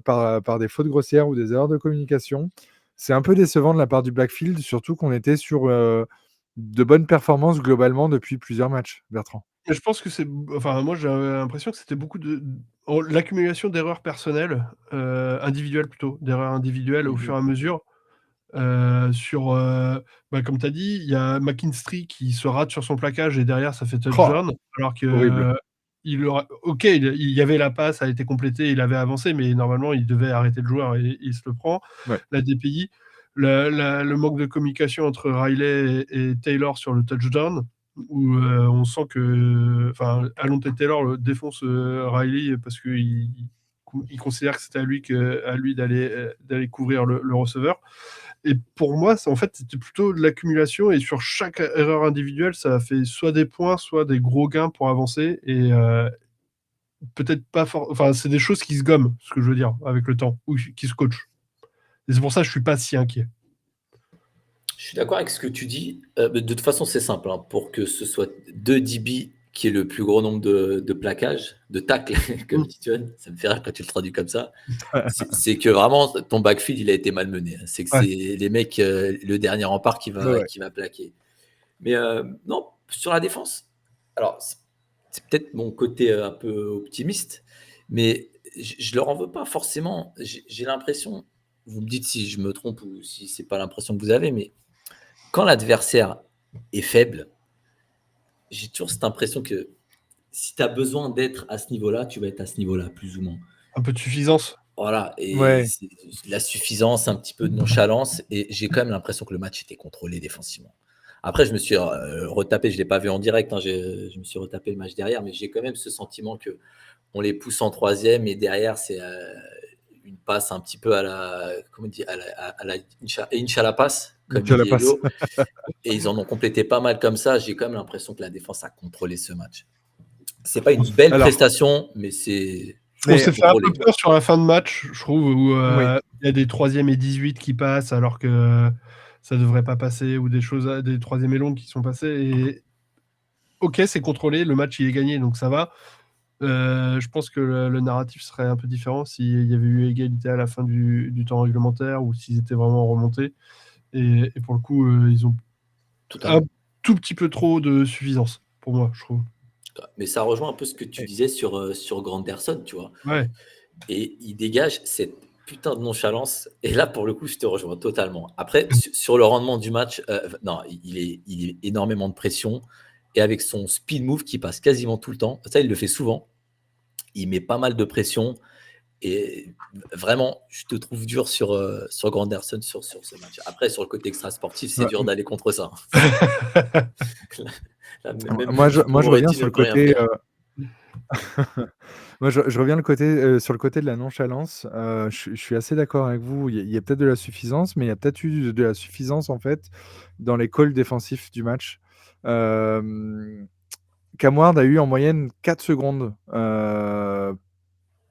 par des fautes grossières ou des erreurs de communication. C'est un peu décevant de la part du backfield, surtout qu'on était sur de bonnes performances globalement depuis plusieurs matchs, Bertrand. Je pense que enfin, moi j'avais l'impression que c'était beaucoup de l'accumulation d'erreurs personnelles, individuelles plutôt, d'erreurs individuelles au fur et à mesure. Comme tu as dit, il y a McKinstry qui se rate sur son plaquage et derrière ça fait touchdown. Alors que horrible. il y avait la passe, a été complétée, il avait avancé, mais normalement il devait arrêter le joueur et il se le prend. Ouais. La DPI, le manque de communication entre Riley et Taylor sur le touchdown, où on sent que Alontae Taylor défonce Riley parce qu'il considère que c'était à lui d'aller couvrir le receveur. Et pour moi, en fait, c'était plutôt de l'accumulation et sur chaque erreur individuelle, ça a fait soit des points, soit des gros gains pour avancer et peut-être pas fort. Enfin, c'est des choses qui se gomment, ce que je veux dire, avec le temps, ou qui se coachent. Et c'est pour ça que je suis pas si inquiet. Je suis d'accord avec ce que tu dis. De toute façon, c'est simple. Hein, pour que ce soit 2 DB qui est le plus gros nombre de plaquages, de tacles, comme dit John, ça me fait rire quand tu le traduis comme ça. C'est que vraiment, ton backfield, il a été malmené. C'est que c'est les mecs, le dernier rempart qui va plaquer. Mais non, sur la défense, alors c'est peut-être mon côté un peu optimiste, mais je leur en veux pas forcément. J'ai l'impression, vous me dites si je me trompe ou si c'est pas l'impression que vous avez, mais quand l'adversaire est faible, j'ai toujours cette impression que si tu as besoin d'être à ce niveau-là, tu vas être à ce niveau-là, plus ou moins. Un peu de suffisance. Voilà, et Ouais. c'est la suffisance, un petit peu de nonchalance, et j'ai quand même l'impression que le match était contrôlé défensivement. Après, je me suis retapé, je ne l'ai pas vu en direct, hein, je me suis retapé le match derrière, mais j'ai quand même ce sentiment qu'on les pousse en troisième, et derrière, c'est une passe un petit peu à la, comment on dit, à la Inch'Allah passe, comme dit Hello, et ils en ont complété pas mal comme ça. J'ai quand même l'impression que la défense a contrôlé ce match. C'est pas une belle prestation, mais c'est... On s'est fait un peu peur sur la fin de match, je trouve, où il y a des 3e et 18 qui passent alors que ça devrait pas passer, ou des 3e et longues qui sont passées. Et ok, c'est contrôlé, le match il est gagné, donc ça va. Je pense que le narratif serait un peu différent s'il y avait eu égalité à la fin du temps réglementaire ou s'ils étaient vraiment remontés. Et pour le coup, ils ont un tout petit peu trop de suffisance, pour moi, je trouve. Mais ça rejoint un peu ce que tu disais sur Granderson, tu vois. Ouais. Et il dégage cette putain de nonchalance. Et là, pour le coup, je te rejoins totalement. Après, sur le rendement du match, non, il est énormément de pression. Et avec son speed move qui passe quasiment tout le temps, ça, il le fait souvent. Il met pas mal de pression. Et vraiment, je te trouve dur sur Granderson sur ce match. Après, sur le côté extra-sportif, c'est dur d'aller contre ça. Moi, je reviens sur le côté. Moi, je reviens sur le côté de la nonchalance. Je suis assez d'accord avec vous. Il y a peut-être de la suffisance, mais il y a peut-être eu de la suffisance, en fait, dans les calls défensifs du match. Cam Ward a eu en moyenne 4 secondes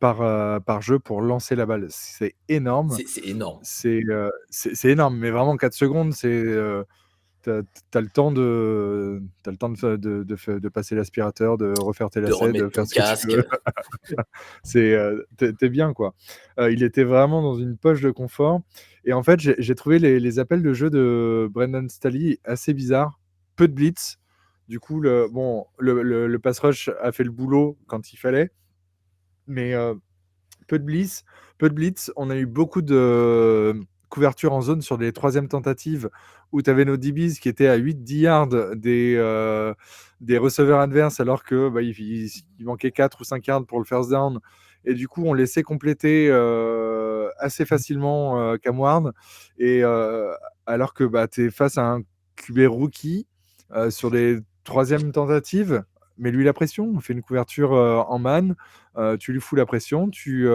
par jeu pour lancer la balle. C'est énorme. C'est énorme. C'est énorme, mais vraiment 4 secondes, tu as le temps de passer l'aspirateur, de refaire tes De lacets, de remettre ton faire ce que tu casque. veux. Tu es bien, quoi. Il était vraiment dans une poche de confort et en fait, j'ai trouvé les appels de jeu de Brendan Staley assez bizarres. Peu de blitz. Du coup, le pass rush a fait le boulot quand il fallait, mais peu de blitz, On a eu beaucoup de couverture en zone sur les troisièmes tentatives où tu avais nos DBs qui étaient à 8-10 yards des receveurs adverses alors que il manquait 4 ou 5 yards pour le first down. Et du coup, on laissait compléter assez facilement Cam Ward. Et alors que tu es face à un QB rookie sur les troisièmes tentatives, mets-lui la pression, fais une couverture en man. Tu lui fous la pression, tu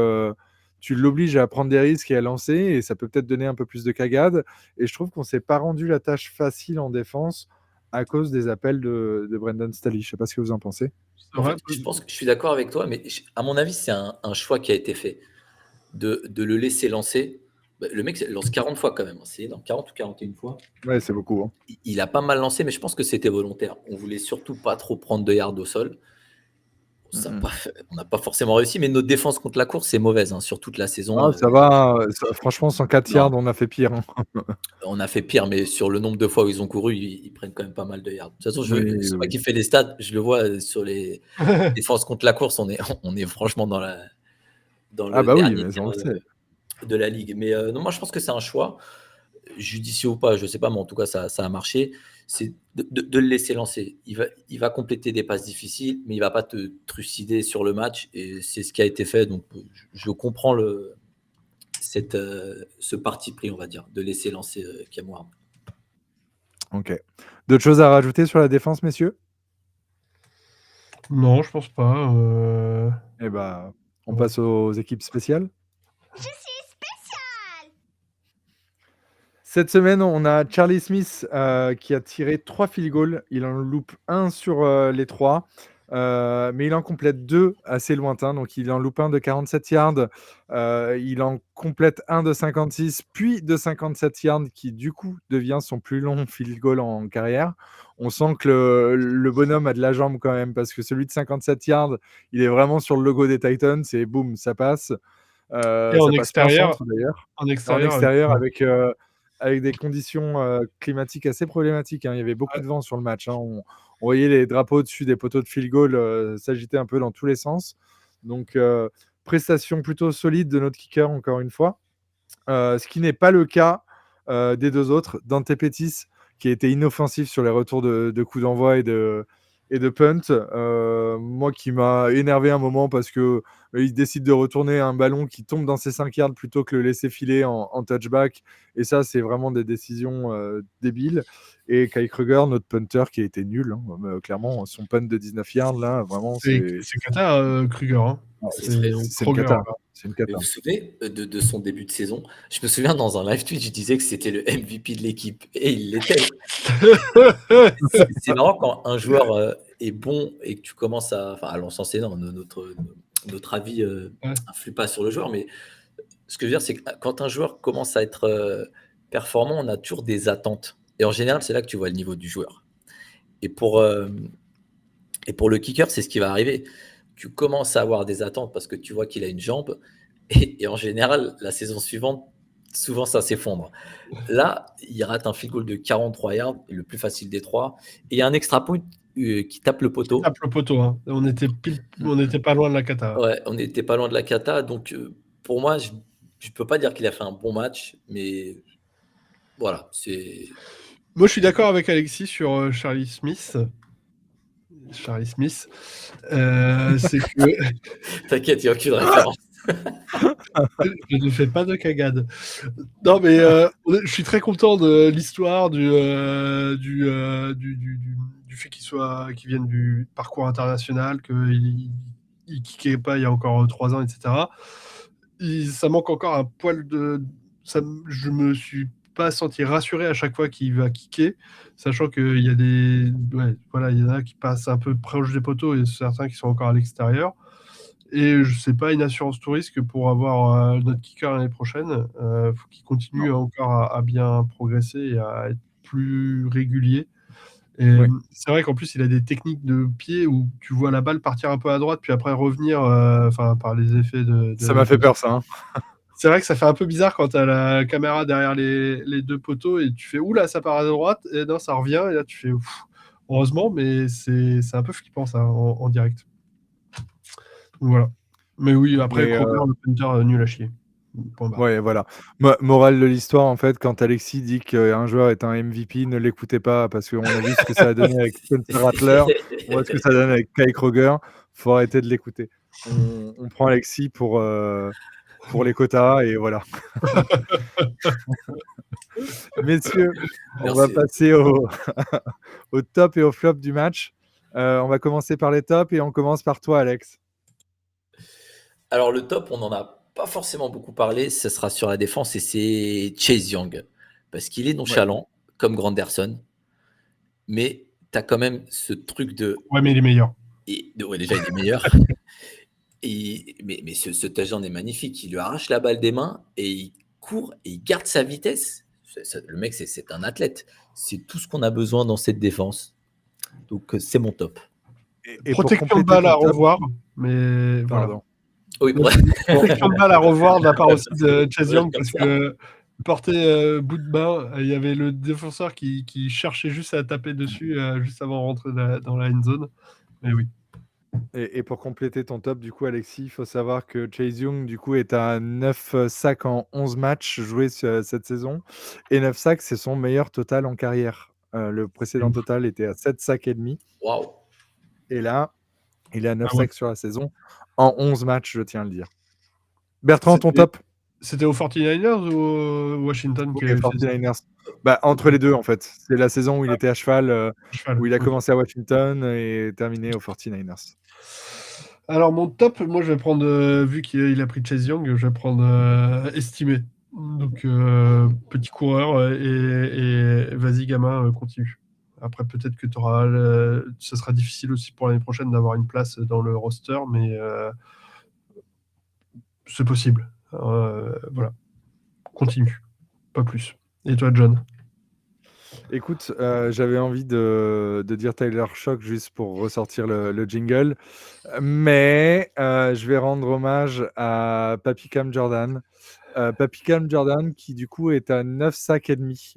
l'obliges à prendre des risques et à lancer, et ça peut peut-être donner un peu plus de cagade. Et je trouve qu'on ne s'est pas rendu la tâche facile en défense à cause des appels de Brendan Staley. Je ne sais pas ce que vous en pensez. En fait, je pense que je suis d'accord avec toi, mais à mon avis, c'est un choix qui a été fait de le laisser lancer. Le mec lance 40 fois quand même. C'est énorme, 40 ou 41 fois. Ouais, c'est beaucoup. Hein. Il a pas mal lancé, mais je pense que c'était volontaire. On voulait surtout pas trop prendre de yards au sol. On n'a pas forcément réussi, mais notre défense contre la course, c'est mauvaise sur toute la saison. Ah, ça va. Franchement, 104 yards, on a fait pire. Hein. On a fait pire, mais sur le nombre de fois où ils ont couru, ils prennent quand même pas mal de yards. De toute façon, c'est moi qui fais les stats, je le vois sur les défenses contre la course, on est franchement dans le dernier tiers de la ligue. Mais non, moi je pense que c'est un choix, judicieux ou pas, je sais pas, mais en tout cas ça a marché. C'est de le laisser lancer. Il va compléter des passes difficiles, mais il va pas te trucider sur le match, et c'est ce qui a été fait. Donc je comprends ce parti pris, on va dire, de laisser lancer Cam Ward. Ok. D'autres choses à rajouter sur la défense, messieurs? Non, je pense pas. Eh ben, on passe aux équipes spéciales. Je suis spécial. Cette semaine, on a Charlie Smith qui a tiré 3 field goals. Il en loupe un sur les 3. Mais il en complète 2 assez lointains. Donc, il en loupe un de 47 yards. Il en complète un de 56, puis de 57 yards, qui du coup devient son plus long field goal en carrière. On sent que le bonhomme a de la jambe quand même, parce que celui de 57 yards, il est vraiment sur le logo des Titans et boum, ça passe. Et en ça passe plein extérieur, centre, d'ailleurs. en En extérieur, extérieur, avec des conditions climatiques assez problématiques. Hein. Il y avait beaucoup de vent sur le match. Hein. On voyait les drapeaux au-dessus des poteaux de field goal s'agiter un peu dans tous les sens. Donc, prestation plutôt solide de notre kicker, encore une fois. Ce qui n'est pas le cas des deux autres. Dante Pettis, qui a été inoffensif sur les retours de coups d'envoi et de punt. Moi, qui m'a énervé un moment parce que il décide de retourner un ballon qui tombe dans ses 5 yards plutôt que le laisser filer en touchback. Et ça, c'est vraiment des décisions débiles. Et Kai Kruger, notre punter, qui a été nul. Hein. Clairement, son punt de 19 yards, là, vraiment, c'est cata, Kruger. Hein. C'est une cata. C'est une cata. Vous vous souvenez de son début de saison? Je me souviens, dans un live Twitch, je disais que c'était le MVP de l'équipe. Et il l'était. C'est marrant quand un joueur est bon et que tu commences à l'encenser. Non, notre avis influe pas sur le joueur. Mais ce que je veux dire, c'est que quand un joueur commence à être performant, on a toujours des attentes. Et en général, c'est là que tu vois le niveau du joueur. Et pour le kicker, c'est ce qui va arriver. Tu commences à avoir des attentes parce que tu vois qu'il a une jambe. Et en général, la saison suivante, souvent, ça s'effondre. Là, il rate un field goal de 43 yards, le plus facile des 3. Et il y a un extra point qui tape le poteau. Tape le poteau. Hein. On n'était pas loin de la cata. Ouais, on n'était pas loin de la cata. Donc, pour moi, je ne peux pas dire qu'il a fait un bon match. Mais voilà, c'est... Moi, je suis d'accord avec Alexis sur Charlie Smith. C'est que... T'inquiète, il n'y a aucune référence. Je ne fais pas de cagade. Non, mais je suis très content de l'histoire du fait qu'il vienne du parcours international, qu'il il kickait pas il y a encore 3 ans, etc. Ça manque encore un poil de. Je me suis pas senti rassuré à chaque fois qu'il va kicker, sachant qu'il y a il y en a qui passent un peu proche des poteaux et certains qui sont encore à l'extérieur. Et c'est pas une assurance tout risque pour avoir notre kicker l'année prochaine. Faut qu'il continue encore à bien progresser et à être plus régulier. Et c'est vrai qu'en plus, il a des techniques de pied où tu vois la balle partir un peu à droite, puis après revenir par les effets de. Ça m'a fait peur, ça. Hein. C'est vrai que ça fait un peu bizarre quand tu as la caméra derrière les deux poteaux et tu fais oula, ça part à droite, et non, ça revient, et là tu fais heureusement, mais c'est un peu flippant ça en direct. Voilà. Mais oui, après, Kroger, le punter, nul à chier. Ouais, voilà. Morale de l'histoire, en fait, quand Alexis dit qu'un joueur est un MVP, ne l'écoutez pas parce qu'on a vu ce que ça a donné avec Spencer Rattler, on voit ce que ça donne avec Kyle Kroger. Faut arrêter de l'écouter. On prend Alexis pour les quotas et voilà. Messieurs, on va passer au top et au flop du match. On va commencer par les tops et on commence par toi, Alex. Alors, le top, on n'en a pas forcément beaucoup parlé. Ce sera sur la défense et c'est Chase Young. Parce qu'il est nonchalant, comme Granderson. Mais tu as quand même ce truc de. Ouais, mais il est meilleur. Déjà, il est meilleur. Mais ce touchdown est magnifique. Il lui arrache la balle des mains et il court et il garde sa vitesse. Le mec, c'est un athlète. C'est tout ce qu'on a besoin dans cette défense. Donc, c'est mon top. Et protection de balle à revoir. Mais voilà. Pardon. Oui, protection de balle à revoir de la part aussi de Chase Young parce que porté bout de main, il y avait le défenseur qui cherchait juste à taper dessus juste avant de rentrer dans la end zone. Mais oui. Et pour compléter ton top, du coup, Alexis, il faut savoir que Chase Young, du coup, est à 9 sacs en 11 matchs joués cette saison. Et 9 sacs, c'est son meilleur total en carrière. Le précédent total était à 7 sacs et demi. Waouh. Et là, il est à 9 sacs sur la saison en 11 matchs, je tiens à le dire. Bertrand, ton top? C'était aux 49ers ou au Washington Les 49ers. Entre les deux, en fait. C'est la saison où il était à cheval, où il a commencé à Washington et terminé aux 49ers. Alors, mon top, moi, je vais prendre, vu qu'il a pris Chase Young, je vais prendre estimé. Donc, petit coureur et vas-y, gamin, continue. Après, peut-être que ce sera difficile aussi pour l'année prochaine d'avoir une place dans le roster, mais c'est possible. Voilà. Continue. Pas plus. Et toi, John? Écoute, j'avais envie de dire Tyler Shock juste pour ressortir le jingle, mais je vais rendre hommage à Papy Cam Jordan. Papy Cam Jordan qui du coup est à 9 sacs et demi,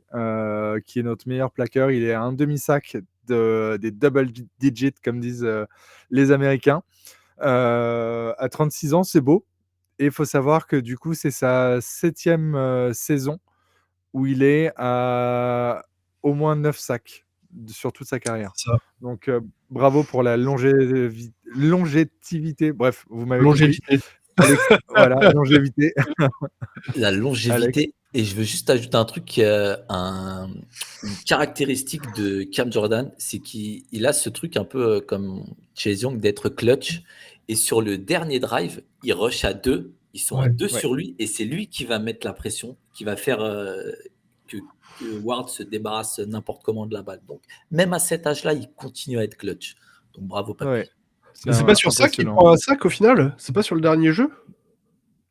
qui est notre meilleur plaqueur. Il est à un demi-sac des double digits comme disent les Américains. À 36 ans, c'est beau. Et il faut savoir que du coup, c'est sa 7e saison où il est à au moins 9 sacs sur toute sa carrière. Donc, bravo pour la longévité. Bref, vous m'avez compris. Voilà, longévité. La longévité. Alex. Et je veux juste ajouter un truc, une caractéristique de Cam Jordan, c'est qu'il a ce truc un peu comme Chase Young d'être clutch. Et sur le dernier drive, il rush à 2. Ils sont à 2 sur lui et c'est lui qui va mettre la pression, qui va faire que Ward se débarrasse n'importe comment de la balle. Donc, même à cet âge-là, il continue à être clutch. Donc, bravo, Papy. Ouais. C'est pas sur ça qu'il prend un sac au final? C'est pas sur le dernier jeu?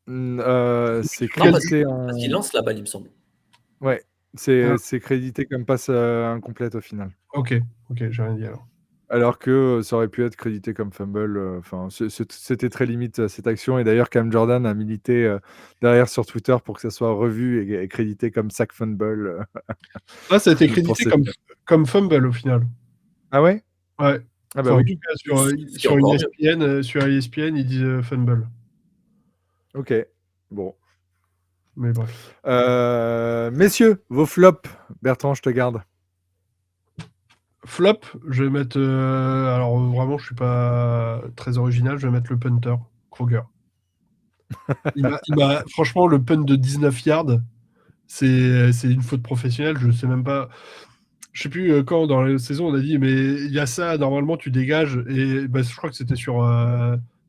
C'est crédité parce qu'il lance la balle, il me semble. Ouais, c'est crédité comme passe incomplète au final. Ok, j'ai rien dit alors. Alors que ça aurait pu être crédité comme fumble. C'était très limite cette action. Et d'ailleurs, Cam Jordan a milité derrière sur Twitter pour que ça soit revu et crédité comme sack fumble. Ça a été crédité comme fumble au final. Ah ouais? Ouais. Ah bah oui. Sur ESPN, ils disent fumble. Ok, bon. Mais bref. Messieurs, vos flops. Bertrand, je te garde. Flop, je vais mettre... alors vraiment, je suis pas très original, je vais mettre le punter, Kroger. Franchement, le punt de 19 yards, c'est une faute professionnelle, je sais même pas... Je sais plus quand dans la saison on a dit mais il y a ça, normalement tu dégages, et je crois que c'était sur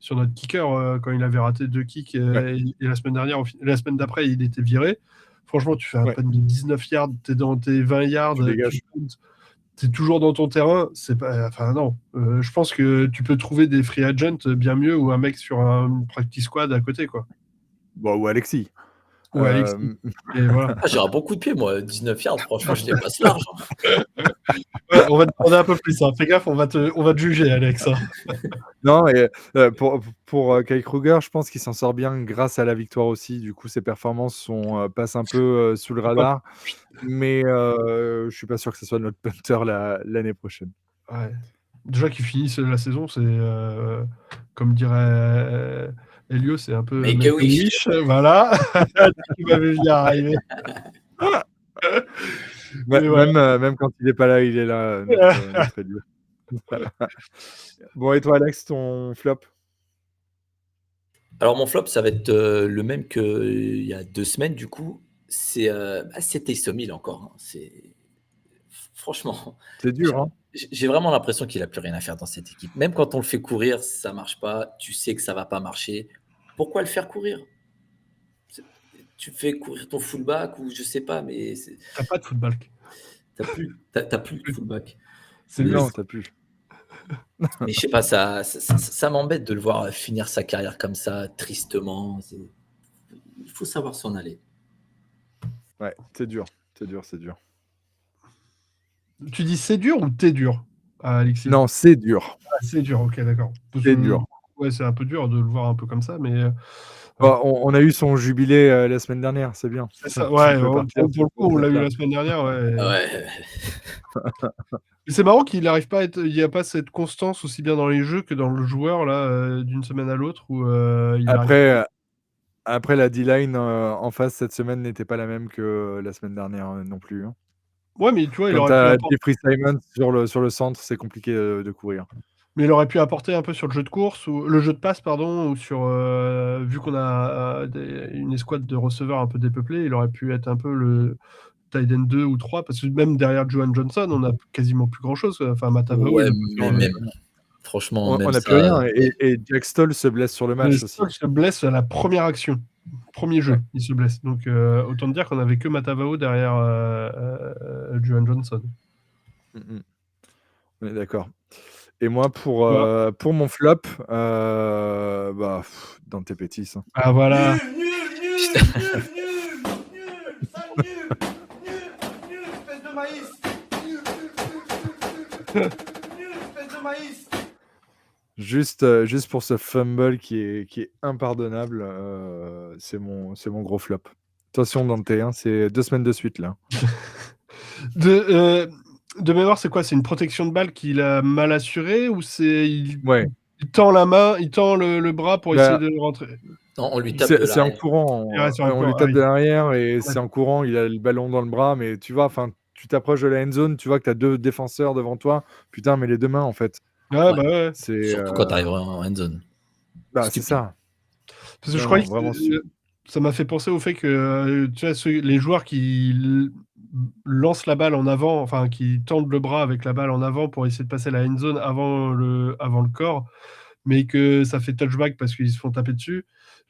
sur notre kicker quand il avait raté 2 kicks et la semaine d'après, il était viré. Franchement, tu fais un punt de 19 yards, tu es dans tes 20 yards, tu es toujours dans ton terrain. C'est pas, enfin, non. Je pense que tu peux trouver des free agents bien mieux ou un mec sur un practice squad à côté, quoi. Bon, ou Alexis. Ou Alexis. Et voilà. J'ai un bon coup de pied, moi. 19 yards, franchement, je dépasse large. Ouais, on va te demander un peu plus. Fais gaffe, on va te juger, Alex. Non, et pour Kai Kruger, je pense qu'il s'en sort bien grâce à la victoire aussi. Du coup, ses performances passent un peu sous le radar. Mais je suis pas sûr que ce soit notre punter l'année prochaine. Ouais. Déjà qu'ils finissent la saison, c'est comme dirait Elio, c'est un peu Make a wish. Voilà. Tu m'avais vu y arriver. Même quand il n'est pas là, il est là, notre Elio. Bon, et toi, Alex, ton flop? Alors, mon flop, ça va être le même qu'il y a 2 semaines, du coup. C'est Taysom Hill encore. Franchement, c'est dur, hein. J'ai vraiment l'impression qu'il n'a plus rien à faire dans cette équipe. Même quand on le fait courir, ça ne marche pas. Tu sais que ça ne va pas marcher. Pourquoi le faire courir? Tu fais courir ton fullback ou je ne sais pas, mais... T'as pas de fullback. T'as plus de fullback. Non, t'as plus. Mais je sais pas, ça m'embête de le voir finir sa carrière comme ça, tristement. Il faut savoir s'en aller. Ouais, c'est dur. C'est dur. Tu dis c'est dur ou t'es dur, Alexis? Non, c'est dur. Ah, c'est dur, ok, d'accord. C'est dur. Ouais, c'est un peu dur de le voir un peu comme ça, mais... on a eu son jubilé la semaine dernière, c'est bien. C'est ça, ouais, pour le coup, on l'a eu la semaine dernière, ouais. Ouais. C'est marrant qu'il n'arrive pas à être... Il n'y a pas cette constance aussi bien dans les jeux que dans le joueur, là, d'une semaine à l'autre, où Après, la D-line en face cette semaine n'était pas la même que la semaine dernière non plus. Hein. Ouais, mais tu vois, il Quand aurait t'as pu Jeffrey Simons sur le centre, c'est compliqué de courir. Mais il aurait pu apporter un peu sur le jeu de course, ou le jeu de passe, pardon, ou sur... vu qu'on a une escouade de receveurs un peu dépeuplée, il aurait pu être un peu le tight end 2 ou 3, parce que même derrière Juwan Johnson, on a quasiment plus grand-chose. Enfin, Matavao... Ouais, mais même... Franchement, on n'a plus rien. Et Jack Stoll se blesse sur le match aussi. Stoll se blesse à la première action. Premier jeu, il se blesse. Donc, autant dire qu'on n'avait que Matavao derrière Juwan Johnson. On est d'accord. Et moi, pour mon flop, Dante Pettis. Hein. Ah, voilà. Nul, espèce de maïs. Nul, espèce de maïs. Juste pour ce fumble qui est impardonnable, c'est mon gros flop. Attention Dante, hein, c'est 2 semaines de suite là. De mémoire, c'est quoi? C'est une protection de balle qu'il a mal assurée ou il tend la main, il tend le bras pour essayer de rentrer? Non, on lui tape de l'arrière. C'est en courant. On lui tape de l'arrière et c'est en courant. Il a le ballon dans le bras, mais tu vois, tu t'approches de la end zone, tu vois que tu as 2 défenseurs devant toi. Putain, mais les 2 mains en fait. Ouais, bah ouais. Surtout quand tu arrives en end zone. Bah, c'est ça. Parce que je croyais que ça m'a fait penser au fait que tu vois, les joueurs qui lancent la balle en avant, enfin qui tendent le bras avec la balle en avant pour essayer de passer la end zone avant le corps, mais que ça fait touchback parce qu'ils se font taper dessus.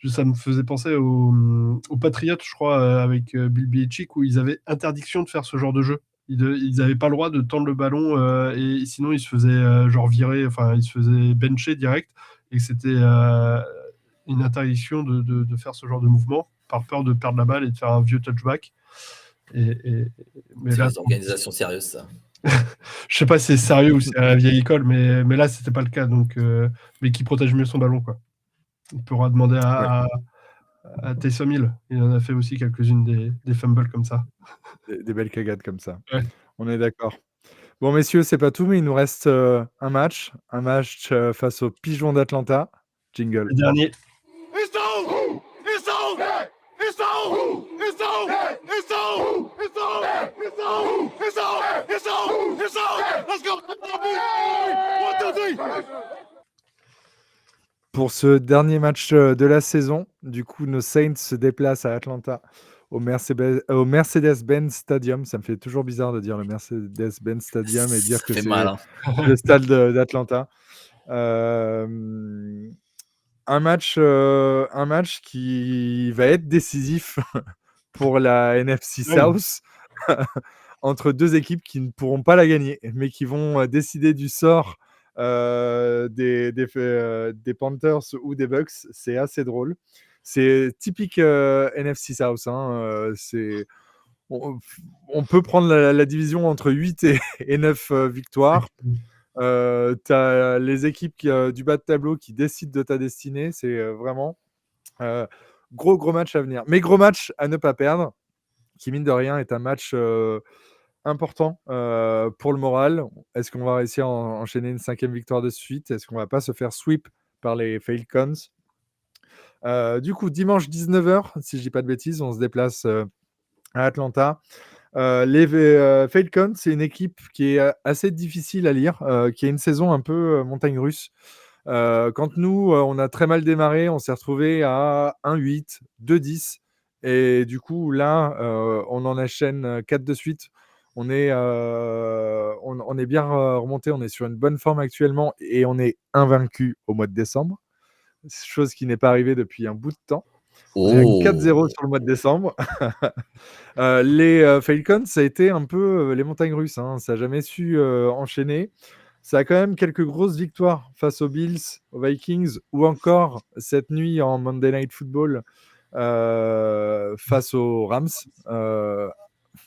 Ça me faisait penser aux Patriots, je crois, avec Bill Belichick, où ils avaient interdiction de faire ce genre de jeu. Ils n'avaient pas le droit de tendre le ballon et sinon ils se faisaient genre virer, enfin ils se faisaient bencher direct et que c'était une interdiction de faire ce genre de mouvement par peur de perdre la balle et de faire un vieux touchback. Mais c'est là, des organisations sérieuses, ça. Je sais pas si c'est sérieux ou c'est à la vieille école, mais là c'était pas le cas. Donc, mais qui protège mieux son ballon, quoi. On pourra demander à Taysom Hill. Il en a fait aussi quelques-unes des fumbles comme ça. Des belles cagades comme ça. Ouais. On est d'accord. Bon, messieurs, c'est pas tout, mais il nous reste un match face aux Pigeons d'Atlanta. Jingle. Le dernier. Pour ce dernier match de la saison, du coup, nos Saints se déplacent à Atlanta au Mercedes-Benz Stadium. Ça me fait toujours bizarre de dire le Mercedes-Benz Stadium et dire que c'est le stade d'Atlanta. un match qui va être décisif pour la NFC Oui. South entre 2 équipes qui ne pourront pas la gagner, mais qui vont, décider du sort, des Panthers ou des Bucks. C'est assez drôle. C'est typique, NFC South, hein, c'est on on peut prendre la division entre 8 et 9 victoires. Tu as les équipes du bas de tableau qui décident de ta destinée. C'est, vraiment, heu, gros match à venir. Mais gros match à ne pas perdre, qui mine de rien est un match, important, pour le moral. Est-ce qu'on va réussir à enchaîner une 5e victoire de suite? Est-ce qu'on va pas se faire sweep par les Falcons? Du coup, dimanche 19h, si je dis pas de bêtises, on se déplace, à Atlanta. Les Falcons, c'est une équipe qui est assez difficile à lire, qui a une saison un peu, montagne russe. Quand nous, on a très mal démarré, on s'est retrouvé à 1-8, 2-10 et du coup là, on en enchaîne, 4 de suite. On est bien remonté, on est sur une bonne forme actuellement et on est invaincu au mois de décembre, chose qui n'est pas arrivée depuis un bout de temps. On est à 4-0 sur le mois de décembre. Les Falcons, ça a été un peu, les montagnes russes, hein. Ça a jamais su, enchaîner. Ça a quand même quelques grosses victoires face aux Bills, aux Vikings ou encore cette nuit en Monday Night Football, face aux Rams.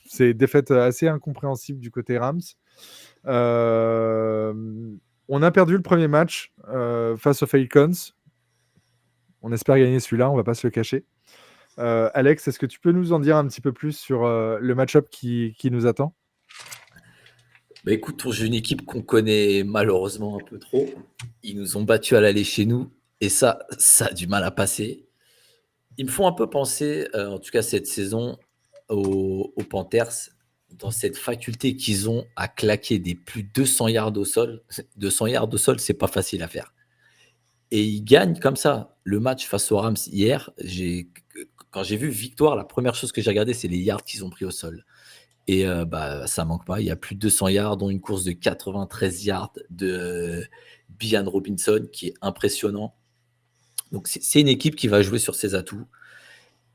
C'est défaite assez incompréhensible du côté Rams. On a perdu le premier match, face aux Falcons. On espère gagner celui-là, on va pas se le cacher. Alex, est-ce que tu peux nous en dire un petit peu plus sur, le match-up qui nous attend? Bah écoute, on joue une équipe qu'on connaît malheureusement un peu trop. Ils nous ont battus à l'aller chez nous et ça a du mal à passer. Ils me font un peu penser, en tout cas cette saison, aux Panthers, dans cette faculté qu'ils ont à claquer des plus de 200 yards au sol. 200 yards au sol, c'est pas facile à faire. Et ils gagnent comme ça. Le match face aux Rams hier, quand j'ai vu victoire, la première chose que j'ai regardé, c'est les yards qu'ils ont pris au sol. Et bah, ça manque pas. Il y a plus de 200 yards, dont une course de 93 yards de Bijan Robinson, qui est impressionnant. Donc, c'est une équipe qui va jouer sur ses atouts.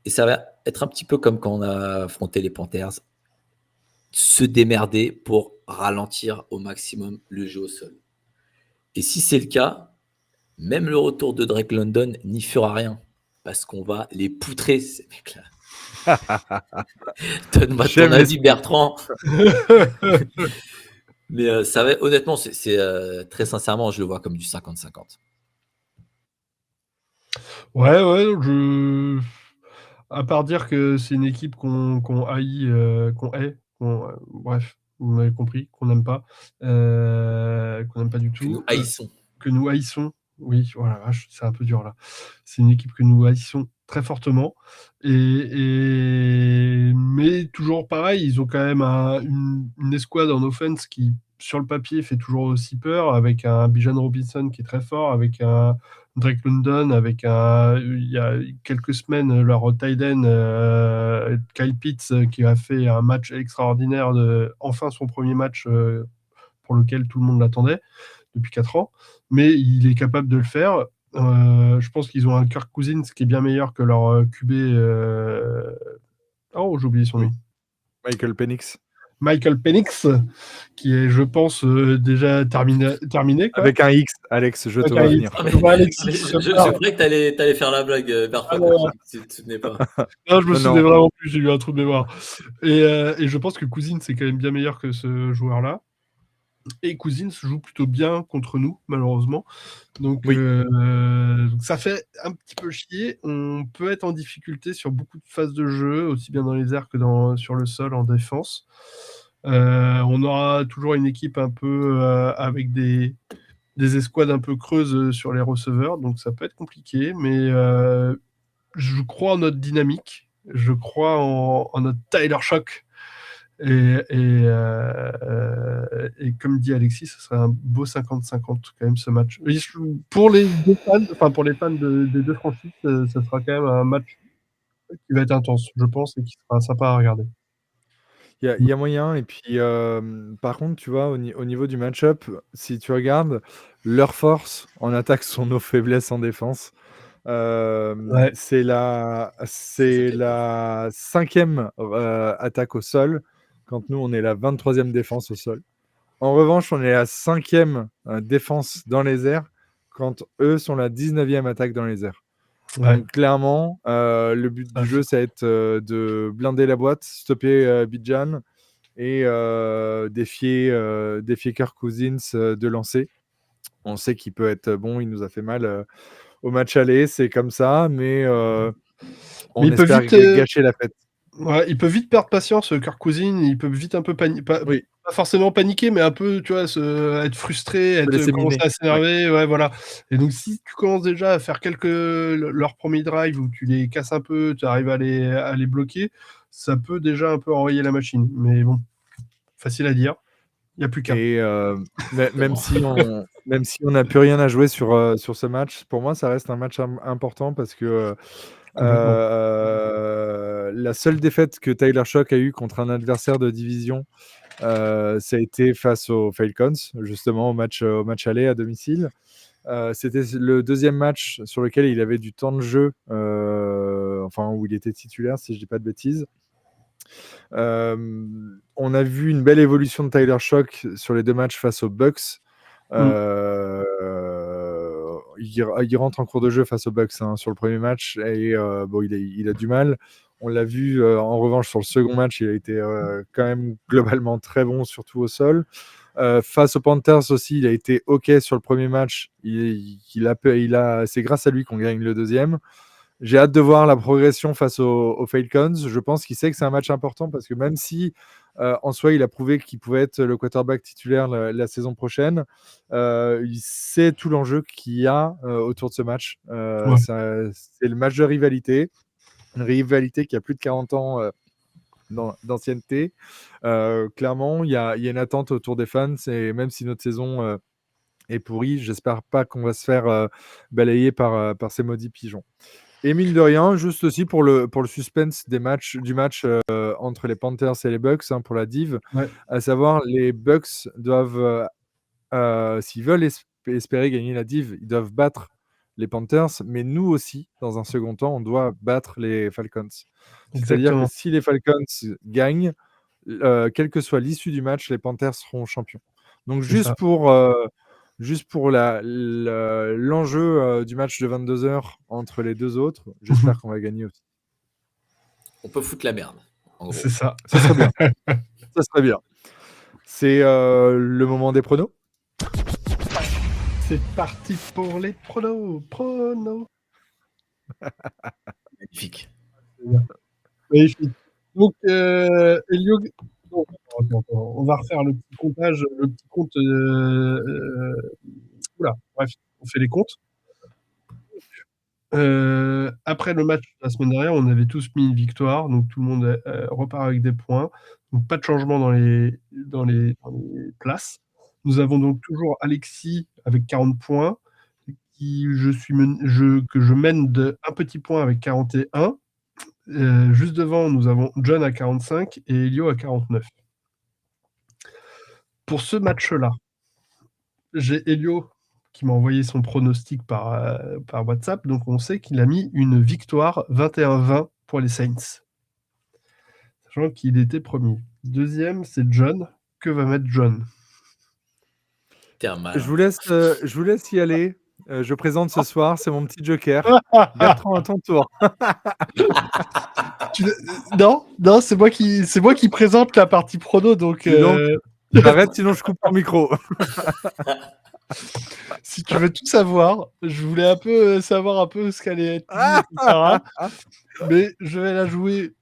Et ça va être un petit peu comme quand on a affronté les Panthers. Se démerder pour ralentir au maximum le jeu au sol. Et si c'est le cas, même le retour de Drake London n'y fera rien. Parce qu'on va les poutrer, ces mecs-là. Donne-moi ton avis, Bertrand. Mais ça va, honnêtement, c'est très sincèrement, je le vois comme du 50-50. Ouais, à part dire que c'est une équipe qu'on haït, bref, vous m'avez compris, qu'on n'aime pas du Que tout. nous haïssons. Que nous haïssons. Oui, oh la vache, c'est un peu dur là. C'est une équipe que nous haïssons très fortement. Mais toujours pareil, ils ont quand même une escouade en offense qui, sur le papier, fait toujours aussi peur, avec un Bijan Robinson qui est très fort, avec un Drake London, il y a quelques semaines, leur tight end, Kyle Pitts, qui a fait un match extraordinaire, enfin son premier match pour lequel tout le monde l'attendait depuis 4 ans, mais il est capable de le faire. Je pense qu'ils ont un Kirk Cousins qui est bien meilleur que leur QB. Oh, j'ai oublié son nom. Michael Penix, qui est, je pense, déjà terminé quoi. Avec un X, Alex, je te vois venir. Je croyais que tu allais faire la blague, Bertrand. Tu te souvenais pas. Non, je me souvenais vraiment plus, j'ai eu un trou de mémoire. Et je pense que Cousins, c'est quand même bien meilleur que ce joueur-là. Et Cousins joue plutôt bien contre nous, malheureusement. Donc, oui. Ça fait un petit peu chier. On peut être en difficulté sur beaucoup de phases de jeu, aussi bien dans les airs que sur le sol en défense. On aura toujours une équipe un peu avec des escouades un peu creuses sur les receveurs, donc ça peut être compliqué, mais je crois en notre dynamique, je crois en notre Tyler Shock. Et comme dit Alexis, ce serait un beau 50-50 quand même ce match. Pour les fans des deux franchises, ce sera quand même un match qui va être intense, je pense, et qui sera sympa à regarder. Il y a moyen. Et puis, par contre, tu vois, au niveau du match-up, si tu regardes, leurs forces en attaque sont nos faiblesses en défense. Ouais. C'est la 5e attaque au sol, quand nous, on est la 23e défense au sol. En revanche, on est la 5e défense dans les airs, quand eux sont la 19e attaque dans les airs. Ouais. Donc clairement, le but Ça, du jeu, ça va être de blinder la boîte, stopper Bijan et défier Kirk Cousins de lancer. On sait qu'il peut être bon, il nous a fait mal au match aller, c'est comme ça, mais on il peut espère vite, gâcher la fête. ouais, il peut vite perdre patience, Kirk Cousins. Il peut vite un peu pas Oui, forcément paniquer, mais un peu, tu vois, être frustré, laisser commencer miner. à s'énerver. Ouais, voilà. Et donc, si tu commences déjà à faire leur premier drive où tu les casses un peu, tu arrives à les bloquer, ça peut déjà un peu enrayer la machine. Mais bon, facile à dire. Il n'y a plus qu'un. Et même si on n'a plus rien à jouer sur ce match, pour moi, ça reste un match important parce que Complètement. la seule défaite que Tyler Shock a eue contre un adversaire de division, ça a été face aux Falcons, justement au match aller à domicile. C'était le deuxième match sur lequel il avait du temps de jeu, enfin où il était titulaire, si je dis pas de bêtises. On a vu une belle évolution de Tyler Shock sur les 2 matchs face aux Bucks. Il rentre en cours de jeu face aux Bucks sur le premier match et bon, il a du mal. On l'a vu en revanche sur le second match, il a été quand même globalement très bon, surtout au sol. Face aux Panthers aussi, il a été OK sur le premier match. C'est grâce à lui qu'on gagne le deuxième. J'ai hâte de voir la progression face aux Falcons. Je pense qu'il sait que c'est un match important parce que même si en soi il a prouvé qu'il pouvait être le quarterback titulaire la saison prochaine, il sait tout l'enjeu qu'il y a autour de ce match. Ouais. C'est le match de rivalité, une rivalité qui a plus de 40 ans d'ancienneté. Clairement, il y a une attente autour des fans et même si notre saison est pourrie, j'espère pas qu'on va se faire balayer par ces maudits pigeons. Et mine de rien, juste aussi pour le suspense du match entre les Panthers et les Bucks, pour la div, Ouais. à savoir les Bucks doivent, s'ils veulent espérer gagner la div, ils doivent battre les Panthers, mais nous aussi, dans un second temps, on doit battre les Falcons. C'est-à-dire que Exactement. si les Falcons gagnent, quelle que soit l'issue du match, les Panthers seront champions. Donc C'est ça. juste pour l'enjeu du match de 22h entre les deux autres, j'espère qu'on va gagner aussi. On peut foutre la merde, en gros. C'est ça. Ça serait bien. Ça serait bien. C'est le moment des pronos. C'est parti pour les pronos. Magnifique. Magnifique. Donc, Elio, non, attends, on va refaire le petit comptage, le petit compte. Oula, bref, on fait les comptes. Après le match de la semaine dernière, on avait tous mis une victoire, donc tout le monde repart avec des points. Donc pas de changement dans les places. Nous avons donc toujours Alexis avec 40 points, que je mène de un petit point avec 41. Juste devant, nous avons John à 45 et Elio à 49. Pour ce match-là, j'ai Elio qui m'a envoyé son pronostic par WhatsApp, donc on sait qu'il a mis une victoire 21-20 pour les Saints. Sachant qu'il était premier. Deuxième, c'est John. Que va mettre John? T'es un malin. Je vous laisse y aller. Je présente ce soir, c'est mon petit joker. Bertrand, à ton tour. Non, c'est moi qui présente la partie prono, donc Arrête, sinon je coupe ton micro. si tu veux tout savoir, je voulais un peu savoir un peu ce qu'allait être dit, etc. Mais je vais la jouer,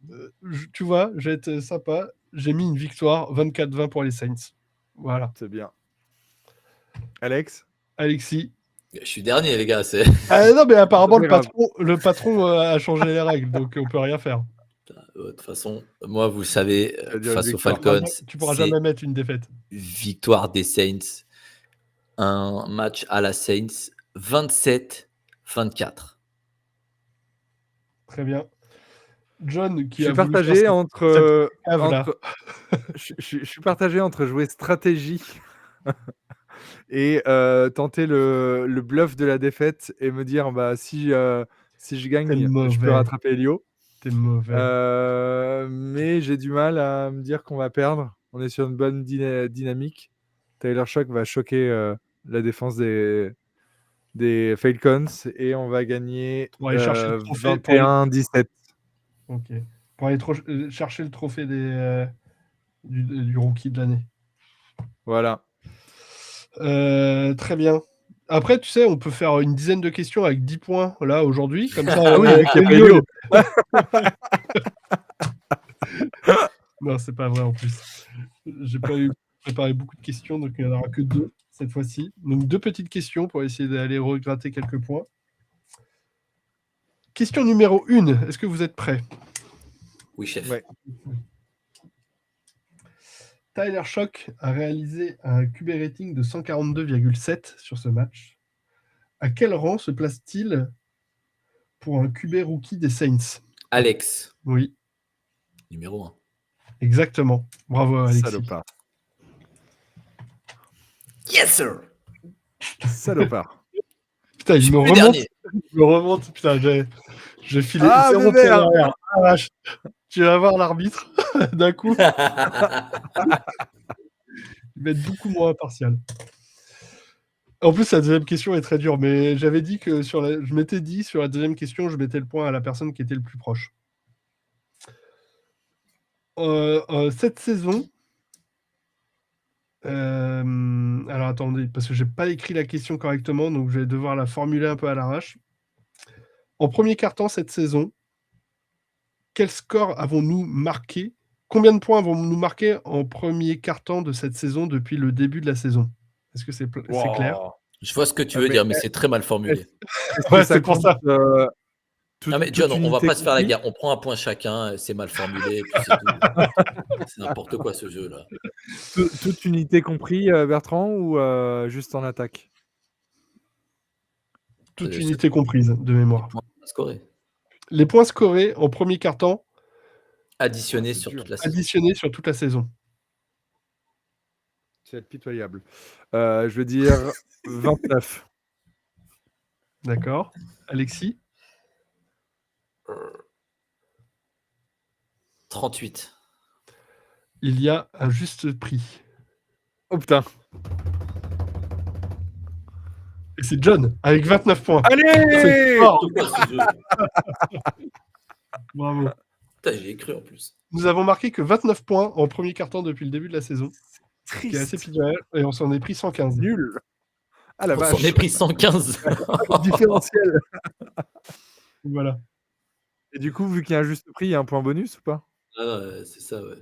tu vois, je vais être sympa. J'ai mis une victoire 24-20 pour les Saints. Voilà. C'est bien. Alex? Alexis. Je suis dernier, les gars. Non, mais apparemment, C'est pas le patron a changé les règles, donc on peut rien faire. De toute façon, moi, vous le savez, C'est-à-dire face une aux victoire. Falcons, Tu pourras c'est jamais mettre une défaite. victoire des Saints. Un match à la Saints, 27-24. Très bien. John, qui Je a suis voulu partagé faire entre, cave, là. je suis partagé entre jouer stratégie et tenter le bluff de la défaite et me dire si je gagne, je peux mauvais. rattraper Elio. T'es mauvais. Mais j'ai du mal à me dire qu'on va perdre. On est sur une bonne dynamique. Tyler Shock va choquer la défense des Falcons et on va gagner Pour aller chercher le trophée. 21-17. Ok. Pour aller chercher le trophée du rookie de l'année. Voilà. Très bien. Après, tu sais, on peut faire une dizaine de questions avec 10 points là aujourd'hui. Comme ça, Ah oui, vu qu'il y a pas Elio, Elio. Non, c'est pas vrai en plus. J'ai pas préparé beaucoup de questions, donc il n'y en aura que 2 cette fois-ci. Donc 2 petites questions pour essayer d'aller regratter quelques points. Question numéro 1. Est-ce que vous êtes prêts? Oui, chef. Ouais. Tyler Shock a réalisé un QB rating de 142,7 sur ce match. À quel rang se place-t-il pour un QB rookie des Saints? Alex, Oui, numéro 1. exactement. Bravo, Alexis. Salopard. Yes, sir. Salopard. Putain, il me Le remonte. dernier. Il me remonte. Putain, j'ai filé Ah, 0 bébé, points derrière. Ah, vache. Tu vas voir l'arbitre d'un coup. Il va être beaucoup moins impartial. En plus, la deuxième question est très dure, mais j'avais dit que je m'étais dit sur la deuxième question, je mettais le point à la personne qui était le plus proche. Cette saison, alors attendez, parce que j'ai pas écrit la question correctement, donc je vais devoir la formuler un peu à l'arrache. En premier quart-temps cette saison, quel score avons-nous marqué? Combien de points avons-nous marqué en premier quart-temps de cette saison depuis le début de la saison? Est-ce que c'est clair? Je vois ce que tu veux dire, mais c'est très mal formulé. Ouais, c'est pour ça. Non, mais John, on va pas se faire la guerre. On prend un point chacun, c'est mal formulé, et puis c'est tout. C'est n'importe quoi ce jeu-là. Toute unité compris, Bertrand, ou juste en attaque? Toute unité comprise, de mémoire. Scoré. Les points scorés en premier quart-temps Additionnés sur toute la saison. additionnés sur toute la saison. C'est pitoyable. Je veux dire 29. D'accord. Alexis? 38. Il y a un juste prix. Oh putain. Et c'est John, avec 29 points. Allez! C'est fort. N'importe quoi ce jeu. Bravo. Putain, j'y ai cru en plus. Nous avons marqué que 29 points en premier quart-temps depuis le début de la saison. Triste. Qui est assez pitoyable, et on s'en est pris 115. Nul. Ah la On vache. s'en est pris 115. Différentiel. Voilà. Et du coup, vu qu'il y a un juste prix, il y a un point bonus ou pas? Ah, c'est ça, ouais.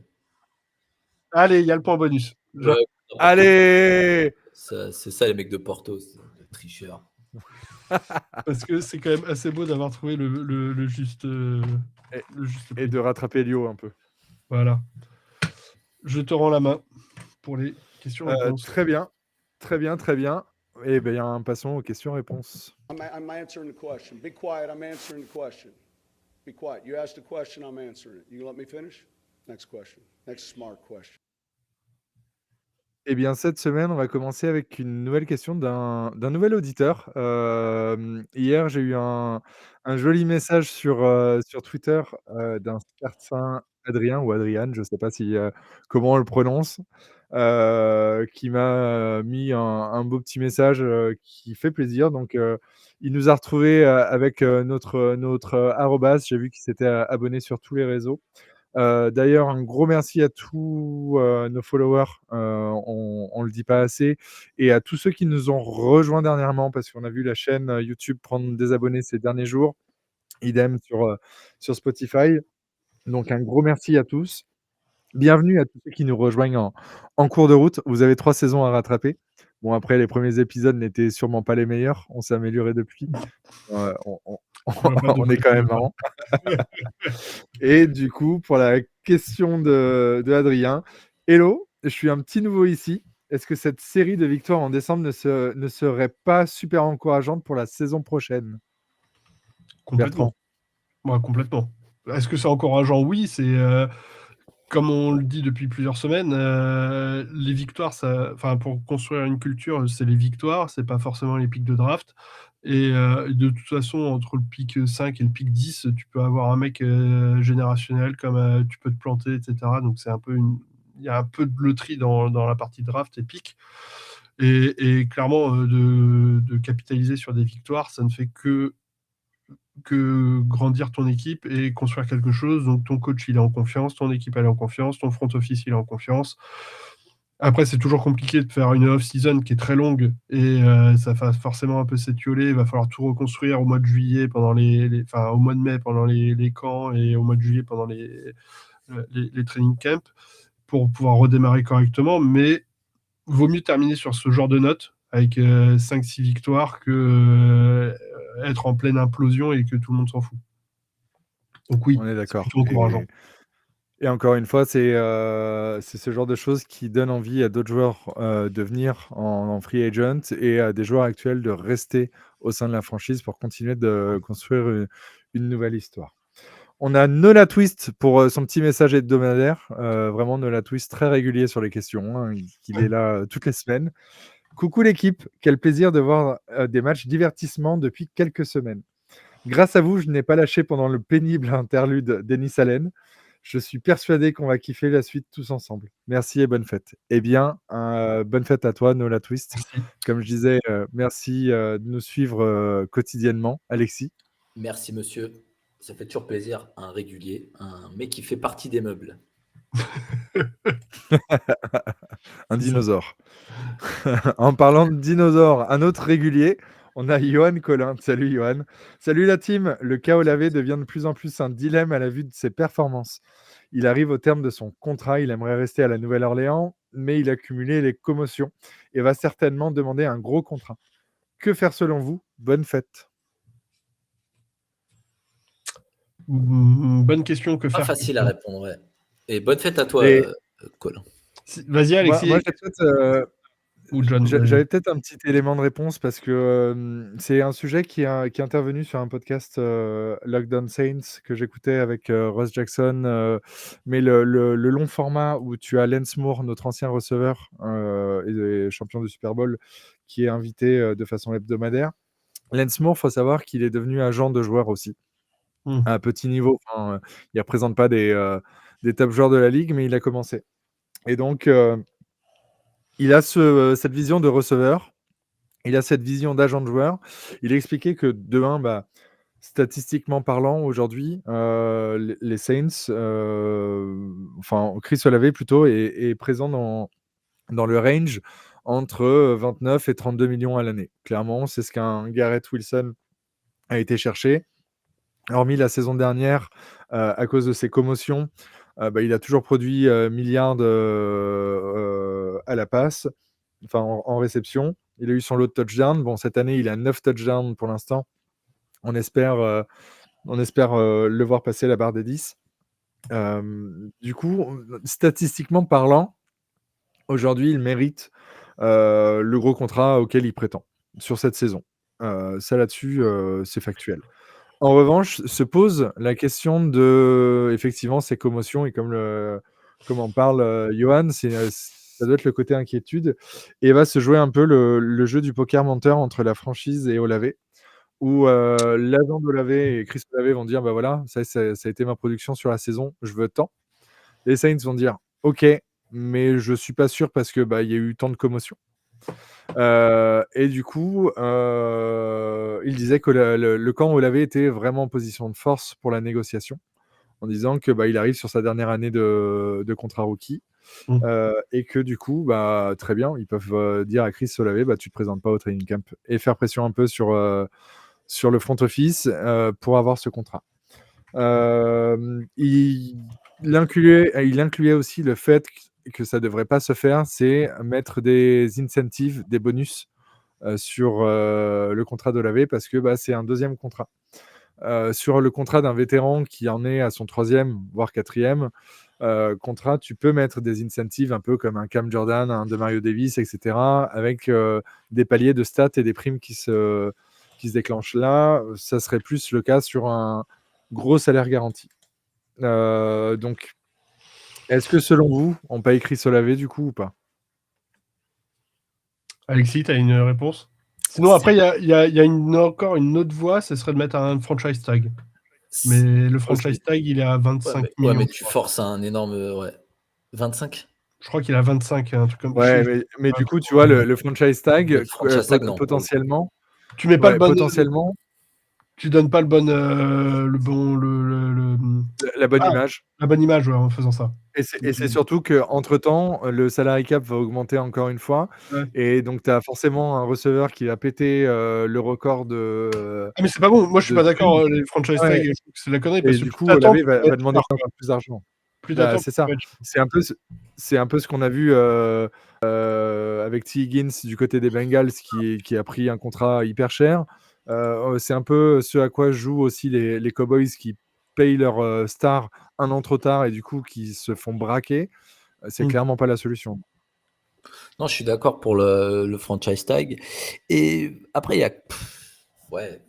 Allez, il y a le point bonus. Ouais, allez. C'est ça les mecs de Porto, c'est des tricheurs. Parce que c'est quand même assez beau d'avoir trouvé le juste. Et de rattraper Elio un peu. Voilà. Je te rends la main pour les questions-réponses. Très bien. Très bien, très bien. Et bien, passons aux questions-réponses. I'm answering the question. Be quiet, I'm answering the question. Be quiet. You asked a question, I'm answering it. You let me finish? Next question. Next smart question. Eh bien, cette semaine, on va commencer avec une nouvelle question d'un nouvel auditeur. Hier, j'ai eu un joli message sur Twitter d'un certain Adrien ou Adriane, je ne sais pas comment on le prononce, qui m'a mis un beau petit message qui fait plaisir. Donc, il nous a retrouvés avec notre arrobase. J'ai vu qu'il s'était abonné sur tous les réseaux. D'ailleurs, un gros merci à tous nos followers, on le dit pas assez, et à tous ceux qui nous ont rejoints dernièrement, parce qu'on a vu la chaîne YouTube prendre des abonnés ces derniers jours. Idem sur Spotify. Donc un gros merci à tous. Bienvenue à tous ceux qui nous rejoignent en cours de route. Vous avez 3 saisons à rattraper. Bon, après, les premiers épisodes n'étaient sûrement pas les meilleurs. On s'est amélioré depuis. On est quand même marrant. Et du coup, pour la question de Adrien, hello, je suis un petit nouveau ici. Est-ce que cette série de victoires en décembre ne serait pas super encourageante pour la saison prochaine? Complètement. Ouais, complètement. Est-ce que c'est encourageant? Oui, c'est comme on le dit depuis plusieurs semaines, les victoires, pour construire une culture, c'est les victoires, c'est pas forcément les pics de draft. Et de toute façon, entre le pic 5 et le pic 10, tu peux avoir un mec générationnel, comme tu peux te planter, etc. Donc il y a un peu de loterie dans la partie draft et pic. Et clairement, de capitaliser sur des victoires, ça ne fait que grandir ton équipe et construire quelque chose. Donc ton coach, il est en confiance, ton équipe, elle est en confiance, ton front office, il est en confiance. Après, c'est toujours compliqué de faire une off-season qui est très longue et ça va forcément un peu s'étioler. Il va falloir tout reconstruire au mois de juillet, au mois de mai pendant les camps et au mois de juillet pendant les training camps pour pouvoir redémarrer correctement. Mais vaut mieux terminer sur ce genre de note avec 5-6 victoires que être en pleine implosion et que tout le monde s'en fout. Donc oui, On est c'est d'accord. plutôt encourageant. Et encore une fois, c'est ce genre de choses qui donne envie à d'autres joueurs de venir en free agent et à des joueurs actuels de rester au sein de la franchise pour continuer de construire une nouvelle histoire. On a Nola Twist pour son petit message hebdomadaire. Vraiment, Nola Twist très régulier sur les questions. Hein, il est là toutes les semaines. Coucou l'équipe, quel plaisir de voir des matchs divertissement depuis quelques semaines. Grâce à vous, je n'ai pas lâché pendant le pénible interlude d'Ennis Allen. Je suis persuadé qu'on va kiffer la suite tous ensemble. Merci et bonne fête. Eh bien, bonne fête à toi, Nola Twist. Merci. Comme je disais, merci de nous suivre quotidiennement, Alexis. Merci, monsieur. Ça fait toujours plaisir, un régulier, un mec qui fait partie des meubles. Un C'est dinosaure. En parlant de dinosaures, un autre régulier, on a Johan Collin. Salut Johan. Salut la team. Le chaos lavé devient de plus en plus un dilemme à la vue de ses performances. Il arrive au terme de son contrat, il aimerait rester à la Nouvelle-Orléans, mais il a cumulé les commotions et va certainement demander un gros contrat. Que faire selon vous? Bonne fête. Bonne question, que Pas faire? facile à répondre, ouais. Et bonne fête à toi, Et Colin. Vas-y, Alexis. moi, Ou John. j'avais peut-être un petit élément de réponse parce que c'est un sujet qui est intervenu sur un podcast Lockdown Saints que j'écoutais avec Ross Jackson, mais le long format où tu as Lance Moore, notre ancien receveur et champion du Super Bowl, qui est invité de façon hebdomadaire. Lance Moore, il faut savoir qu'il est devenu agent de joueur aussi, à un petit niveau. Enfin, il ne représente pas des top joueurs de la ligue, mais il a commencé. Et donc, il a cette vision de receveur, il a cette vision d'agent de joueur. Il a expliqué que de un, statistiquement parlant, aujourd'hui, les Saints, enfin Chris Olave plutôt, est présent dans le range entre 29 et 32 millions à l'année. Clairement, c'est ce qu'un Garrett Wilson a été chercher. Hormis la saison dernière, à cause de ses commotions, il a toujours produit milliards à la passe, enfin en réception. Il a eu son lot de touchdowns. Bon, cette année, il a 9 touchdowns pour l'instant. On espère le voir passer la barre des 10. Du coup, statistiquement parlant, aujourd'hui, il mérite le gros contrat auquel il prétend sur cette saison. Ça là-dessus, c'est factuel. En revanche, se pose la question de, effectivement, ces commotions et comme en parle Johan, ça doit être le côté inquiétude et va se jouer un peu le jeu du poker menteur entre la franchise et Olave, où l'agent d'Olave et Chris Olave vont dire, bah voilà, ça a été ma production sur la saison, je veux tant. Les Saints vont dire, ok, mais je suis pas sûr parce que il y a eu tant de commotions. Et du coup, il disait que le camp Olave était vraiment en position de force pour la négociation, en disant que il arrive sur sa dernière année de contrat rookie. Et que du coup, très bien, ils peuvent dire à Chris Olave, tu te présentes pas au training camp et faire pression un peu sur le front office pour avoir ce contrat. Il incluait aussi le fait que ça devrait pas se faire, c'est mettre des incentives, des bonus sur le contrat d'Olave parce que c'est un deuxième contrat. Sur le contrat d'un vétéran qui en est à son 3e, voire 4e contrat, tu peux mettre des incentives un peu comme un Cam Jordan, un Demario Davis, etc., avec des paliers de stats et des primes qui se déclenchent. Là, ça serait plus le cas sur un gros salaire garanti. Donc, Est-ce que selon vous, on paye Chris Olave du coup ou pas? Alexis, tu as une réponse? Sinon, après, il y a encore une autre voie, ce serait de mettre un franchise tag. Mais le franchise tag, il est à 25 millions. mais tu forces un énorme. 25. Je crois qu'il est à 25, un truc comme ça. Ouais, mais du coup, tu vois, le franchise tag, Le franchise tag, non. potentiellement, Tu mets pas le bon. potentiellement, Tu donnes pas la bonne image. La bonne image, ouais, en faisant ça. Et c'est surtout qu'entre-temps, le salary cap va augmenter encore une fois. Ouais. Et donc, tu as forcément un receveur qui va péter le record de. Ah, mais c'est pas bon. Moi, je suis de pas d'accord. prix. Les franchise Ouais. tags, je trouve que c'est de la connerie. Parce Et que du plus coup, t'attends, Olave plus va demander encore plus d'argent. plus Bah, t'attends, c'est ça. plus tu C'est un peu ce qu'on a vu avec T. Higgins du côté des Bengals qui a pris un contrat hyper cher. C'est un peu ce à quoi jouent aussi les Cowboys qui payent leurs stars un an trop tard et du coup qui se font braquer. C'est clairement pas la solution. Non, je suis d'accord pour le franchise tag. Et après, il y a. Ouais,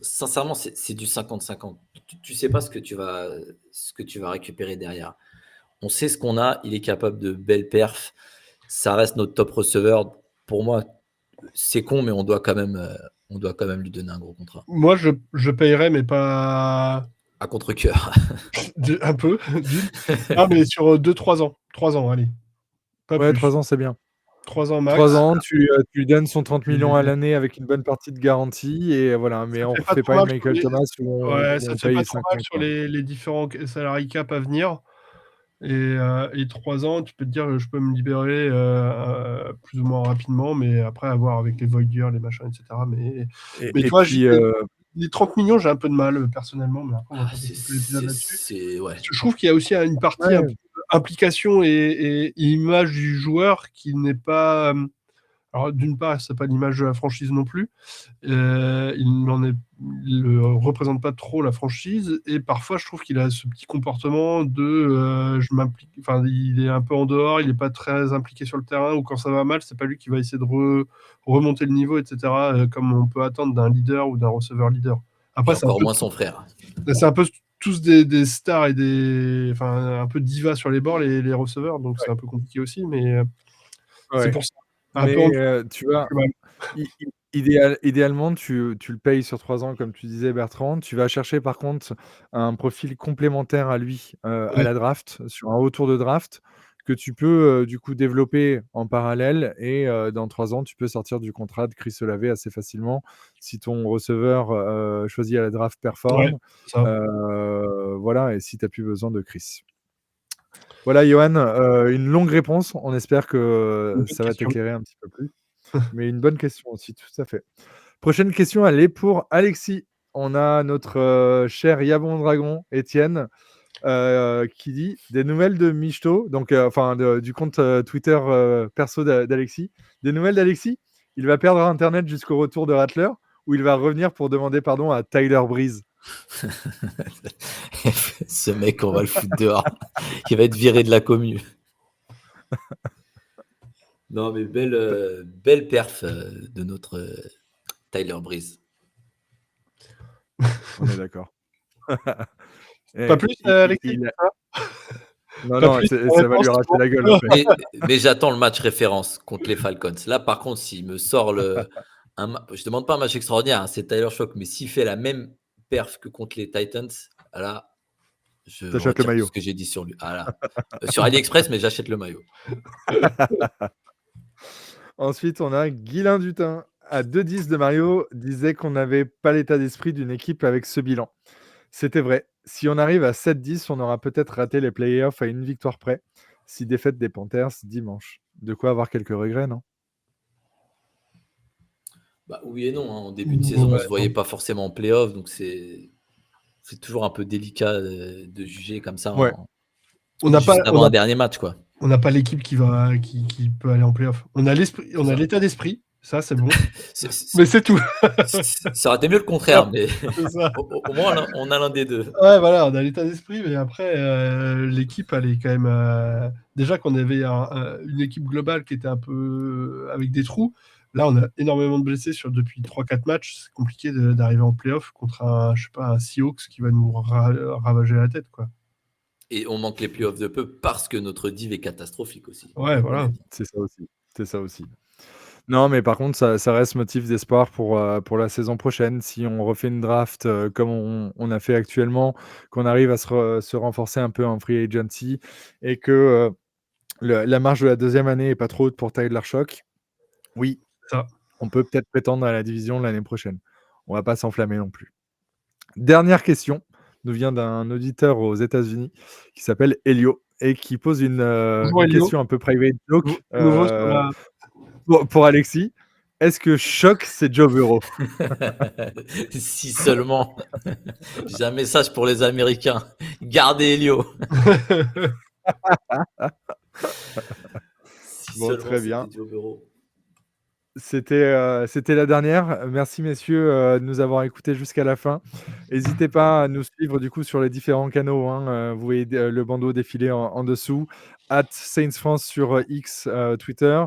sincèrement, c'est du 50-50. Tu sais pas ce que tu vas récupérer derrière. On sait ce qu'on a. Il est capable de belles perfs. Ça reste notre top receveur. Pour moi, c'est con, mais on doit quand même lui donner un gros contrat. Moi, je payerais, mais pas. À contre-cœur. Un peu. Ah, mais sur 2-3 ans. 3 ans, allez. Pas Ouais, plus. 3 ans, c'est bien. 3 ans max. 3 ans, tu lui donnes son 30 millions à l'année avec une bonne partie de garantie. Et voilà, mais Ça on fait ne pas fait trop pas une mal sur Michael les- Thomas où Ouais, on ça te fait paye pas trop 5 mal mecs, sur quoi. les différents salary cap à venir. Et 3 ans, tu peux te dire, je peux me libérer plus ou moins rapidement, mais après, avoir avec les void years, les machins, etc. Mais Et tu vois, puis, les 30 millions, j'ai un peu de mal, personnellement, mais après, on va pas C'est- faire tout l'épisode c'est- là-dessus. c'est- ouais. Je trouve qu'il y a aussi une partie Ouais. un peu implication et image du joueur qui n'est pas. Alors, d'une part, c'est pas l'image de la franchise non plus. Il représente pas trop la franchise. Et parfois, je trouve qu'il a ce petit comportement de je m'implique. Enfin, il est un peu en dehors, il n'est pas très impliqué sur le terrain. Ou quand ça va mal, c'est pas lui qui va essayer de remonter le niveau, etc. Comme on peut attendre d'un leader ou d'un receveur leader. Après, Et encore moins son frère. c'est un peu tous des stars et enfin, un peu divas sur les bords, les receveurs. Donc, c'est un peu compliqué aussi. Mais c'est ouais. pour ça. Un peu Mais tu vois, idéalement, tu le payes sur 3 ans, comme tu disais, Bertrand. Tu vas chercher par contre un profil complémentaire à lui à la draft, sur un haut tour de draft, que tu peux du coup développer en parallèle. Et dans 3 ans, tu peux sortir du contrat de Chris Olave assez facilement si ton receveur choisi à la draft performe. Ouais, ça. Voilà, et si tu n'as plus besoin de Chris. Voilà, Johan, une longue réponse. On espère que Une bonne ça va question. t'éclairer un petit peu plus. Mais une bonne question aussi, tout à fait. Prochaine question, elle est pour Alexis. On a notre cher Yabon Dragon, Étienne, qui dit des nouvelles de Michto, donc du compte Twitter perso d'Alexis. Des nouvelles d'Alexis? Il va perdre Internet jusqu'au retour de Rattler ou il va revenir pour demander pardon à Tyler Breeze? Ce mec, on va le foutre dehors. Il va être viré de la commu. Non, mais belle perf de notre Tyler Breeze. On est d'accord. Pas plus, Alexis? Non, Pas non, plus, ça va lui arracher la gueule. En fait. Mais j'attends le match référence contre les Falcons. Là, par contre, s'il me sort je demande pas un match extraordinaire, hein, c'est Tyler Shock, mais s'il fait la même perf que contre les Titans, là, je T'achètes le retire maillot. tout ce que j'ai dit sur lui. Sur AliExpress, mais j'achète le maillot. Ensuite, on a Guilain Dutin. À 2-10 de Mario, disait qu'on n'avait pas l'état d'esprit d'une équipe avec ce bilan. C'était vrai. Si on arrive à 7-10, on aura peut-être raté les playoffs à une victoire près. Si défaite des Panthers dimanche. De quoi avoir quelques regrets, non? Bah, oui et non. Hein. En début de saison, on ne se voyait pas forcément en playoff, donc c'est toujours un peu délicat de juger comme ça. Ouais. On n'a pas avant un dernier match, quoi. On n'a pas l'équipe qui peut aller en playoff. On a l'état d'esprit, ça c'est bon. Mais c'est tout. Ça aurait été mieux le contraire, mais Ça. au moins on a l'un des deux. Ouais, voilà, on a l'état d'esprit, mais après l'équipe, elle est quand même déjà qu'on avait une équipe globale qui était un peu avec des trous. Là, on a énormément de blessés depuis 3-4 matchs. C'est compliqué d'arriver en playoff contre un Seahawks qui va nous ravager la tête, quoi. Et on manque les playoffs de peu parce que notre div est catastrophique aussi. Ouais, voilà. C'est ça aussi. C'est ça aussi. Non, mais par contre, ça reste motif d'espoir pour la saison prochaine. Si on refait une draft comme on a fait actuellement, qu'on arrive à se renforcer un peu en free agency et que la marge de la deuxième année est pas trop haute pour Tyler Shock, oui, Ça. on peut peut-être prétendre à la division l'année prochaine. On va pas s'enflammer non plus. Dernière question nous vient d'un auditeur aux États-Unis qui s'appelle Elio et qui pose une Bonjour, Elio. question un peu private joke Nouveau sur la- pour Alexis. Est-ce que Choc, c'est Joe Burrow? Si seulement. J'ai un message pour les Américains. Gardez Elio. Si Bon, seulement très c'était bien. Joe Burrow. C'était la dernière. Merci messieurs de nous avoir écoutés jusqu'à la fin. N'hésitez pas à nous suivre du coup sur les différents canaux. Vous voyez le bandeau défiler en dessous. @SaintsFrance sur X, Twitter.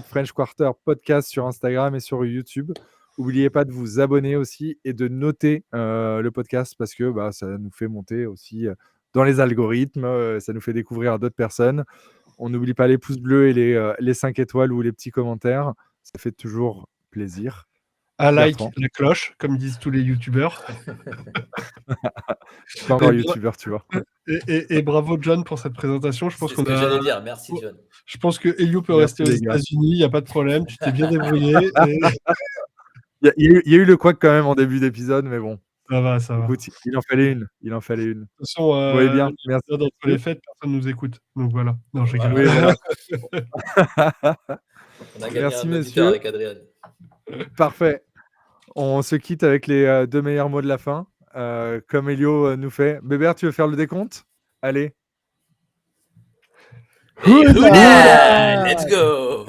@French Quarter Podcast sur Instagram et sur YouTube. N'oubliez pas de vous abonner aussi et de noter le podcast parce que ça nous fait monter aussi dans les algorithmes. Ça nous fait découvrir à d'autres personnes. On n'oublie pas les pouces bleus et les 5 étoiles ou les petits commentaires. Ça fait toujours plaisir. Un like, Bertrand. la cloche, comme disent tous les youtubeurs. Je suis pas encore Et- youtubeur, tu vois. Et bravo John pour cette présentation. Je pense C'est ce qu'on que j'allais a. dire. Merci, John. Je pense que Elio peut Merci, rester aux les gars. États-Unis, il n'y a pas de problème. Tu t'es bien débrouillé. Et... Il y a eu le couac quand même en début d'épisode, mais bon. Ça va, ça va. De Écoute, il en fallait une. Il en fallait une. toute façon, Oui, bien. Merci. dans les fêtes, personne ne nous écoute. Donc voilà. Non, je rigole. Oui, voilà. On a gagné Merci, un messieurs. auditeur avec Adrien. Parfait. On se quitte avec les 2 meilleurs mots de la fin. Comme Elio nous fait. Bébert, tu veux faire le décompte? Allez. Hey, Houda, let's go.